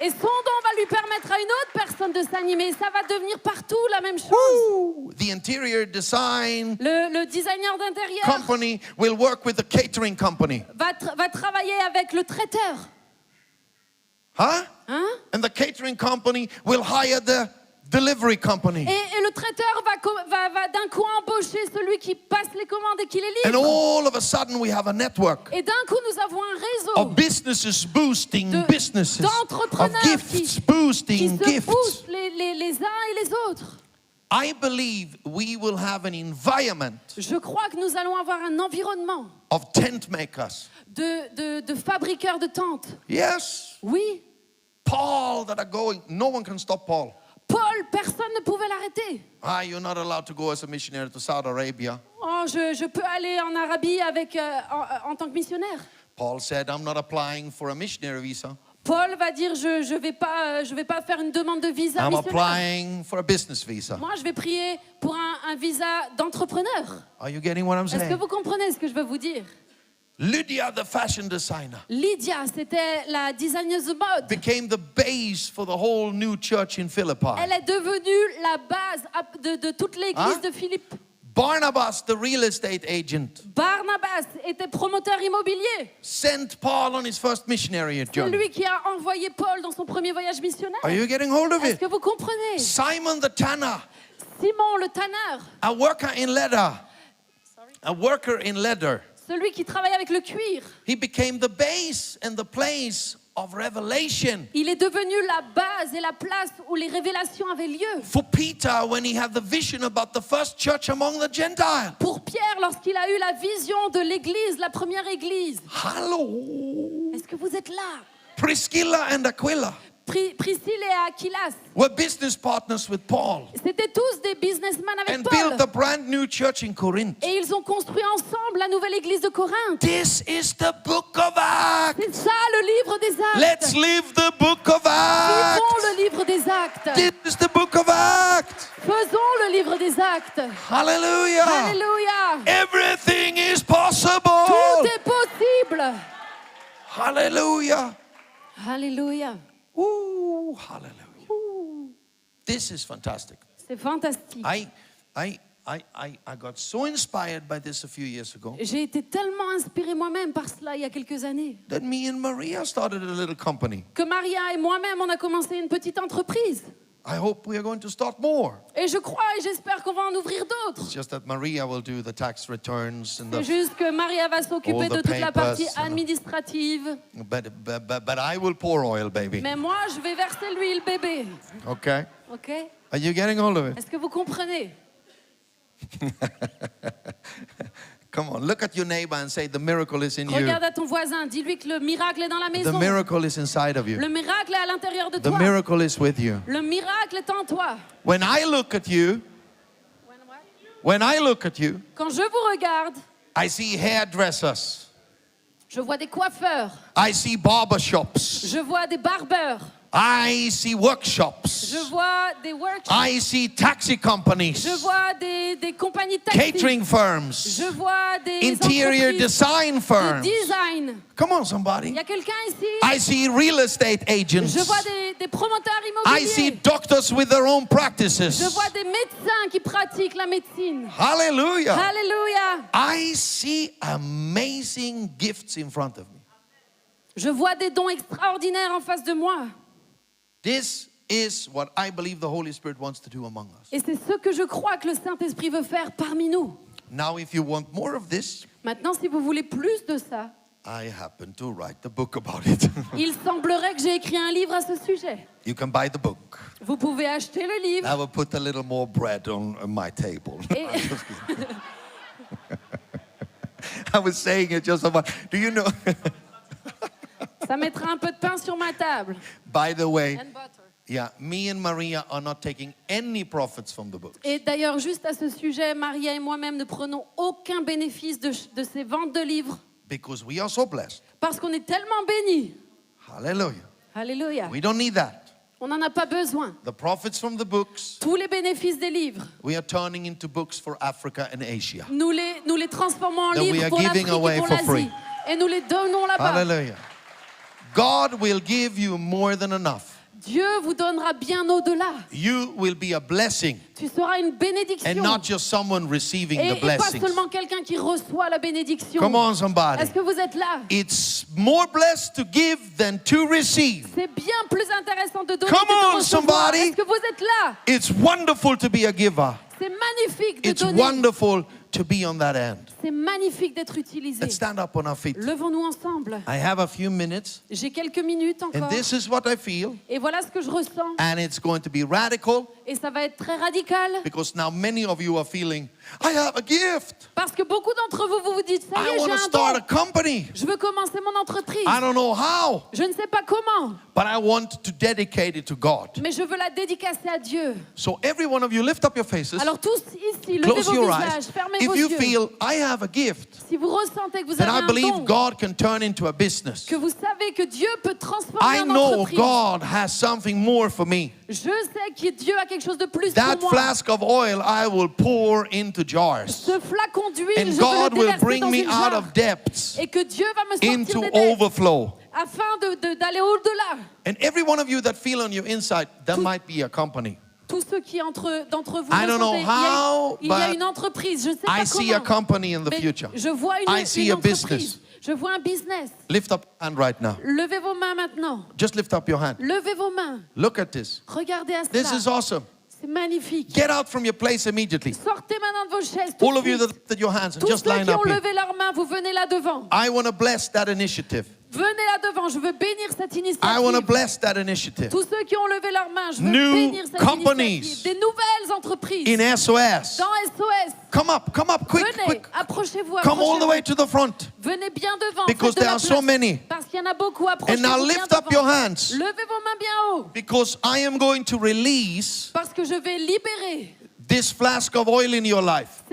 Et son don va lui permettre à une autre personne de s'animer. Ça va devenir partout la même chose. Woo! The interior design Le designer d'intérieur company will work with the catering company. va travailler avec le traiteur. Huh? Hein? And the catering company will hire the delivery company. Et le traiteur va d'un coup embaucher celui qui passe les commandes et qui les And livre. all of a sudden we have a network Et d'un coup, nous avons un réseau of businesses boosting businesses, of d'entrepreneurs gifts qui boosting se gifts. poussent les uns et les autres. I believe we will have an environment Je crois que nous allons avoir un environnement of tent makers. de fabriqueurs de tentes. Yes. Oui, Paul that are going. No one can stop Paul. Paul, personne ne pouvait l'arrêter. You're not allowed to go as a missionary to Saudi Arabia. Oh, je peux aller en Arabie en tant que missionnaire. Paul said, I'm not applying for a missionary visa. Paul va dire, je vais pas faire une demande de visa I'm missionnaire. applying for a business visa. Moi, je vais prier pour un visa d'entrepreneur. Are you getting what I'm Est-ce que saying? vous comprenez ce que je veux vous dire? Lydia, the fashion designer, Lydia, c'était la designeuse de mode. became the base for the whole new church in Philippi. Elle est devenue la base de toute l'église Hein? de Philippe. Barnabas, the real estate agent, Barnabas était promoteur immobilier. sent Paul on his first missionary C'est journey. lui qui a envoyé Paul dans son premier voyage missionnaire. Are you getting hold of Est-ce it? que vous comprenez? Simon the tanner, Simon le tanneur, a worker in leather, a worker in leather. celui qui travaille avec le cuir. He became the base and the place of revelation Il est devenu la base et la place où les révélations avaient lieu. for Peter when he had the vision about the first church among the Gentiles. Pour Pierre, lorsqu'il a eu la vision de l'église, la première église. Hello. Est-ce que vous êtes là? Priscilla and Aquila Priscille et Aquilas, were business partners with Paul c'était tous des businessmen avec and Paul. built a brand new church in Corinth. Et ils ont construit ensemble la nouvelle église de Corinthe. This is the book of Acts. C'est ça le livre des actes. Let's live the book of Acts. Vivons le livre des actes. This is the book of Acts. Faisons le livre des actes. Hallelujah. Alléluia. Everything is possible. Tout est possible. Hallelujah. Alléluia. Ooh, hallelujah. This is fantastic. C'est fantastique. I got so inspired by this a few years ago J'ai été tellement inspirée moi-même par cela il y a quelques années that me and Maria started a little company. que Maria et moi-même, on a commencé une petite entreprise. I hope we are going to start more. Et je crois et j'espère qu'on va en ouvrir d'autres. It's just that Maria will do the tax returns and C'est the, juste que Maria va s'occuper all the de toute la partie papers and- administrative. but I will pour oil, baby. Mais moi, je vais verser l'huile bébé. Okay? OK? Are you getting hold of it? Est-ce que vous comprenez? Come on, look at your neighbor and say the miracle is in you. Regarde à ton voisin, dis-lui que le miracle est dans la The maison. miracle is inside of you. Le miracle est à l'intérieur de The toi. miracle is with you. Le miracle est en toi. When I look at you, Quand je vous regarde, I see hairdressers. je vois des coiffeurs, I see barbershops. je vois des barbeurs, I see workshops. je vois des workshops, I see taxi companies, je vois des compagnies de taxi, catering firms, je vois des interior entreprises design de firms. design. Come on, Il somebody. y a quelqu'un ici, I see real estate agents. je vois des promoteurs I see immobiliers, doctors with their own je practices. vois des médecins qui pratiquent la médecine. Hallelujah. Alléluia. I see amazing gifts in front of me. Je vois des dons extraordinaires en face de moi. This is what I believe the Holy Spirit wants to do among us. Et c'est ce que je crois que le Saint-Esprit veut faire parmi nous. Now, if you want more of this, Maintenant, si vous voulez plus de ça, I happen to write the book about it. il semblerait que j'ai écrit un livre à ce sujet. You can buy the book. Vous pouvez acheter le livre. I will put a little more bread on my table. Et I was saying it just about. Do you know? ça mettra un peu de pain sur ma table. By the way, And butter. yeah, me and Maria are not taking any profits from the book. Et d'ailleurs, juste à ce sujet, Maria et moi-même ne prenons aucun bénéfice de ces ventes de livres Because we are so blessed. parce qu'on est tellement bénis. Hallelujah. Alléluia. We don't need that. On n'en a pas besoin. The profits from the books, Tous les bénéfices des livres, we are turning into books for Africa and Asia. nous les transformons en That we livres are pour giving l'Afrique away et pour for l'Asie. free. Et nous les donnons là-bas. Hallelujah. God will give you more than enough. Dieu vous donnera bien au-delà. You will be a blessing Tu seras une bénédiction. and not just someone receiving the Et pas blessings. seulement quelqu'un qui reçoit la bénédiction. Come on, somebody. Est-ce que vous êtes là? It's more blessed to give than to receive. C'est bien plus intéressant de donner Come que de on, recevoir. somebody. Est-ce que vous êtes là? It's wonderful to be a giver. C'est magnifique de It's donner. wonderful to be on that end. C'est magnifique d'être utilisé. Let's stand up on our feet. Levons-nous ensemble. I have a few minutes, J'ai quelques minutes and encore. this is what I feel, Et voilà ce que je ressens. and it's going to be radical Et ça va être très radical. because now many of you are feeling, I have a gift. Parce que beaucoup d'entre vous, vous vous dites, ça y I est, want j'ai to un start a don. company. Je veux commencer mon entreprise. I don't know how, Je ne sais pas comment, but I want to dedicate it to God. mais je veux la dédicacer à Dieu. So every one of you, lift up your faces, Alors tous ici, levez close vos your visages, eyes. fermez If vos you yeux. feel, I have a gift, Si vous ressentez que vous then avez I un believe don, God can turn into a business. que vous savez que Dieu peut transformer I en know entreprise. God has something more for me. Je sais que Dieu a quelque chose de plus That pour moi. flask of oil I will pour into jars. Ce flacon d'huile, And je God veux le will déverser bring dans me une out jarre. of depths Et que Dieu va me sortir into des dettes overflow. afin d'aller au-delà. And every one of you that feel on your inside, that might be a company. Tous ceux qui d'entre vous I don't know ressentez, how, il y a but une entreprise, je ne sais pas I see a comment. company in the Mais future. je vois I see une a entreprise. business. Je vois un business. Lift up your hand right now. Levez vos mains maintenant. Just lift up your hand. Levez vos mains. Look at this. Regardez à This is cela. awesome. C'est magnifique. Get out from your place immediately. Sortez maintenant de vos chaises. Tout All de of you that suite. lifted your hands and Tous just ceux line qui ont up here. levé leurs mains, vous venez là devant. I want to bless that initiative. Venez là devant. Je veux bénir cette I want to initiative. bless that initiative. Tous ceux qui ont levé leurs mains, je veux New bénir cette companies initiative. Des nouvelles entreprises. In SOS. Dans SOS. Come up, quick, Venez, quick. approchez-vous, Come all the approchez-vous. way to the front. Venez bien devant. Because faites de there la are so place. many. Parce qu'il y en a beaucoup. And Approchez-vous now bien lift up your devant. hands. Levez vos mains bien haut. Because I am going to release Parce que je vais libérer this flask of oil in your life.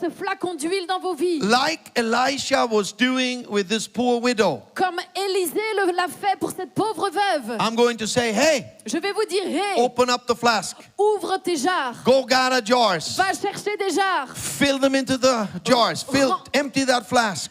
ce flacon d'huile dans vos vies. Like Elisha was doing with this poor widow. Comme Élisée l'a fait pour cette pauvre veuve. I'm going to say, hey, Je vais vous dire, hey, open up the flask. ouvre tes jarres. Go gather jars. Va chercher des jarres. Fill them into the jars. Empty that flask.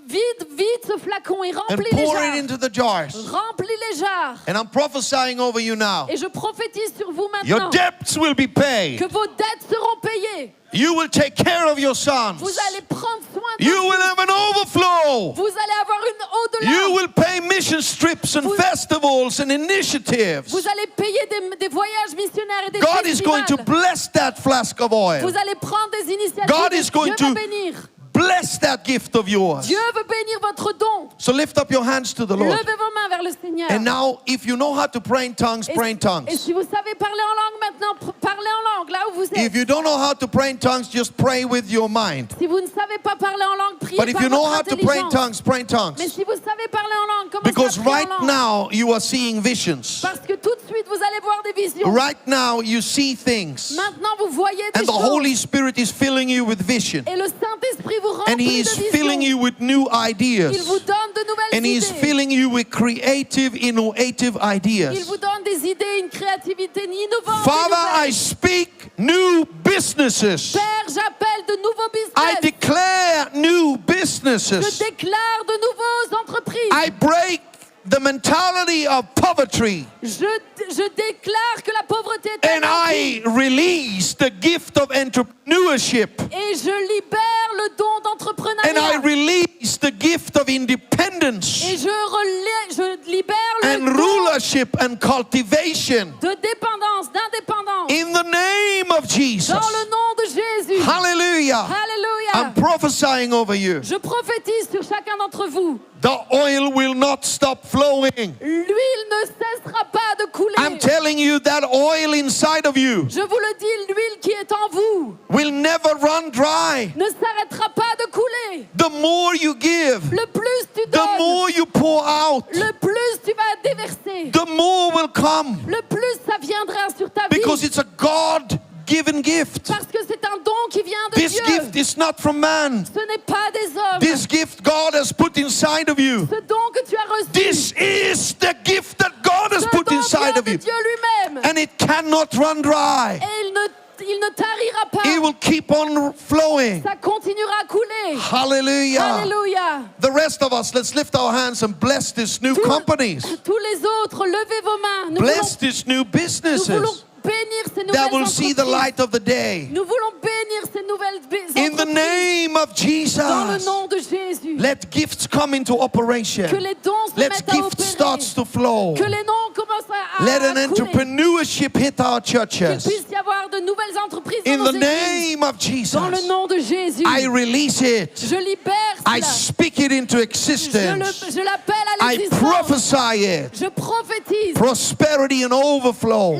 Vide ce flacon et And remplis les pour it jarres. into the jars. Remplis les jarres. And I'm prophesying over you now. Et je prophétise sur vous Your maintenant debts will be paid. que vos dettes seront payées. You will take care of your sons. Vous allez prendre soin de You vos will fils. have an overflow. Vous allez avoir une You au-delà. will pay mission trips and festivals and initiatives. Vous allez payer des voyages missionnaires et des God is going to festivals. bless that flask of oil. Vous allez prendre des initiatives. God is going Dieu to- va bénir. Bless that gift of yours. Dieu veut bénir votre don. So lift up your hands to the Lord. Levez vos mains vers le Seigneur. And now, if you know how to pray in tongues, pray in Et tongues. si vous savez parler en langue maintenant, parlez en langue là où vous êtes. If you don't know how to pray in tongues, just pray with your mind. Si vous ne savez pas parler en langue, priez But if par you know votre how to pray in intelligence. tongues, pray in Mais tongues. si vous savez parler en langue, commencez Because à prier right en langue. now, you are seeing visions. Parce que tout de suite, vous allez voir des visions. Right now, you see things. Maintenant, vous voyez des And the choses. Holy Spirit is filling you with vision. Et le Saint-Esprit vous And He remplit is de filling visions. you with new Il ideas. vous donne de nouvelles And He is idées. filling you with creative, innovative Il ideas. vous donne des idées, une créativité innovante. et Father, I nouvelle. speak new businesses. Père, j'appelle de nouveaux I business. declare new Je businesses. déclare de nouveaux entreprises. I break the mentality of poverty. Je déclare que la pauvreté est And I anéantie. release the gift of entrepreneurship. Et je libère le don And I d'entrepreneuriat. release the gift of independence Et je libère le and don rulership and cultivation. de dépendance, d'indépendance. In the name of Jesus. Dans le nom de Jésus. Hallelujah. Alléluia. I'm prophesying over you. Je prophétise sur chacun d'entre vous. The oil will not stop flowing. L'huile ne cessera pas de couler. I'm telling you that oil inside of you Je vous le dis, l'huile qui est en vous will never run dry. ne s'arrêtera pas de couler. The more you give, Le plus tu the donnes, more you pour out, le plus tu vas déverser. the more will come. Le plus ça viendra sur ta vie. Because it's a God-given gift. Parce que c'est un don qui vient de This Dieu. gift is not from man. Ce n'est pas des hommes. This gift God has put inside of you. Ce don que tu as reçu. This is the gift that God has ce put don inside vient of de you. Dieu lui-même. And it cannot run dry. Et il ne il ne tarira pas. It will keep on flowing. Ça continuera à couler. Hallelujah. Alléluia. The rest of us, let's lift our hands and bless these new companies. Tous les autres, levez vos mains. Bless these new Nous voulons businesses bénir ces nouvelles that will see the entreprises. light of the day. Nous voulons bénir ces nouvelles In the entreprises. name of Dans le Jesus. nom de Jésus. Let gifts come into Que operation. les dons se Let mettent à gift opérer. starts to flow. Que les noms commencent à Let an couler. entrepreneurship hit our Qu'il churches. puisse y avoir de nouvelles entreprises In dans the nos églises. name of Jesus, Dans le nom de Jésus. I release it. Je libère I cela. speak it into existence. Je l'appelle à I l'existence. prophesy it. Je prophétise. Prosperity and overflow.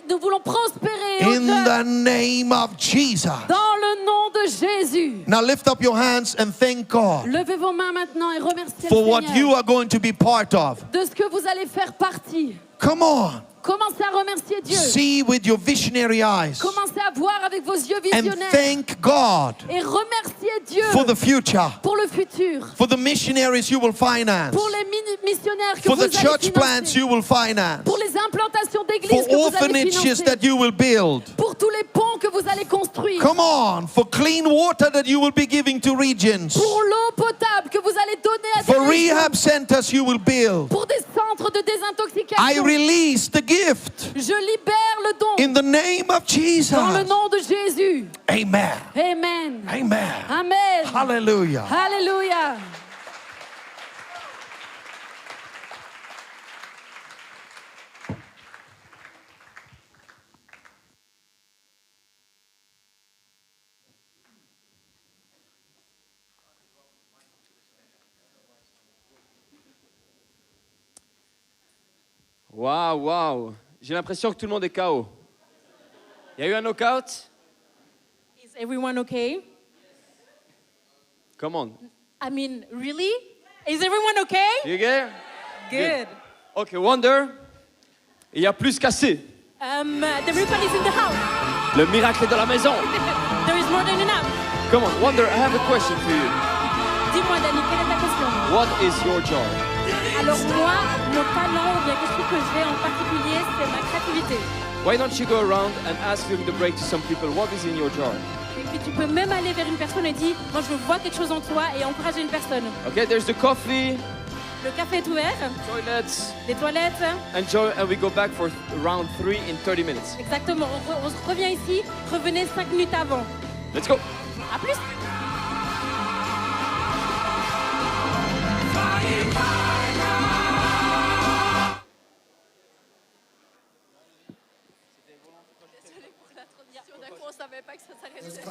Nous voulons prospérer In au-delà. the name of Jesus. Dans le nom de Jésus. Now lift up your hands and thank God Levez vos mains maintenant et remerciez for le what Seigneur you are going to be part of. de ce que vous allez faire partie. Come on. Commencez à remercier Dieu. See with your visionary eyes Commencez à voir avec vos yeux and visionnaires. thank God Et remerciez Dieu for the future, pour le futur. for the missionaries you will finance, Pour les missionnaires que for vous the allez church plants financer. you will finance, Pour les implantations for d'églises que vous allez orphanages financer. that you will build. Pour tous les ponts que vous allez construire. Come on, for clean water that you will be giving to regions, Pour l'eau potable que vous allez donner à des for régions. rehab centers you will build. Pour des centres de I désintoxication. release the gift Je libère le don in the name of Jesus. dans le nom de Jésus. Amen. Amen. Amen. Amen. Hallelujah. Alléluia. Waouh, waouh. J'ai l'impression que tout le monde est KO. Il y a eu un knockout? Is everyone okay? Come on. I mean, really? Is everyone okay? You get? Good. Ok, Wonder. Il y a plus qu'assez. Everybody's in the house. Le miracle est dans la maison. There is more than enough. Come on, Wonder, I have a question for you. Dis-moi, Danny, quelle est ta question? What is your joy? Alors moi, mon talent, ou bien quelque chose que j'ai en particulier, c'est ma créativité. Why don't you go around and ask during the break to some people, what is in your jar? Et puis tu peux même aller vers une personne et dire, moi je vois quelque chose en toi et encourager une personne. Okay, there's the coffee, Le café est ouvert, toilets, les toilettes. enjoy, and we go back for round 3 in 30 minutes. Exactement, on revient ici, revenez 5 minutes avant. Let's go. À plus. D'un coup, on savait pas que ça s'arrêtait.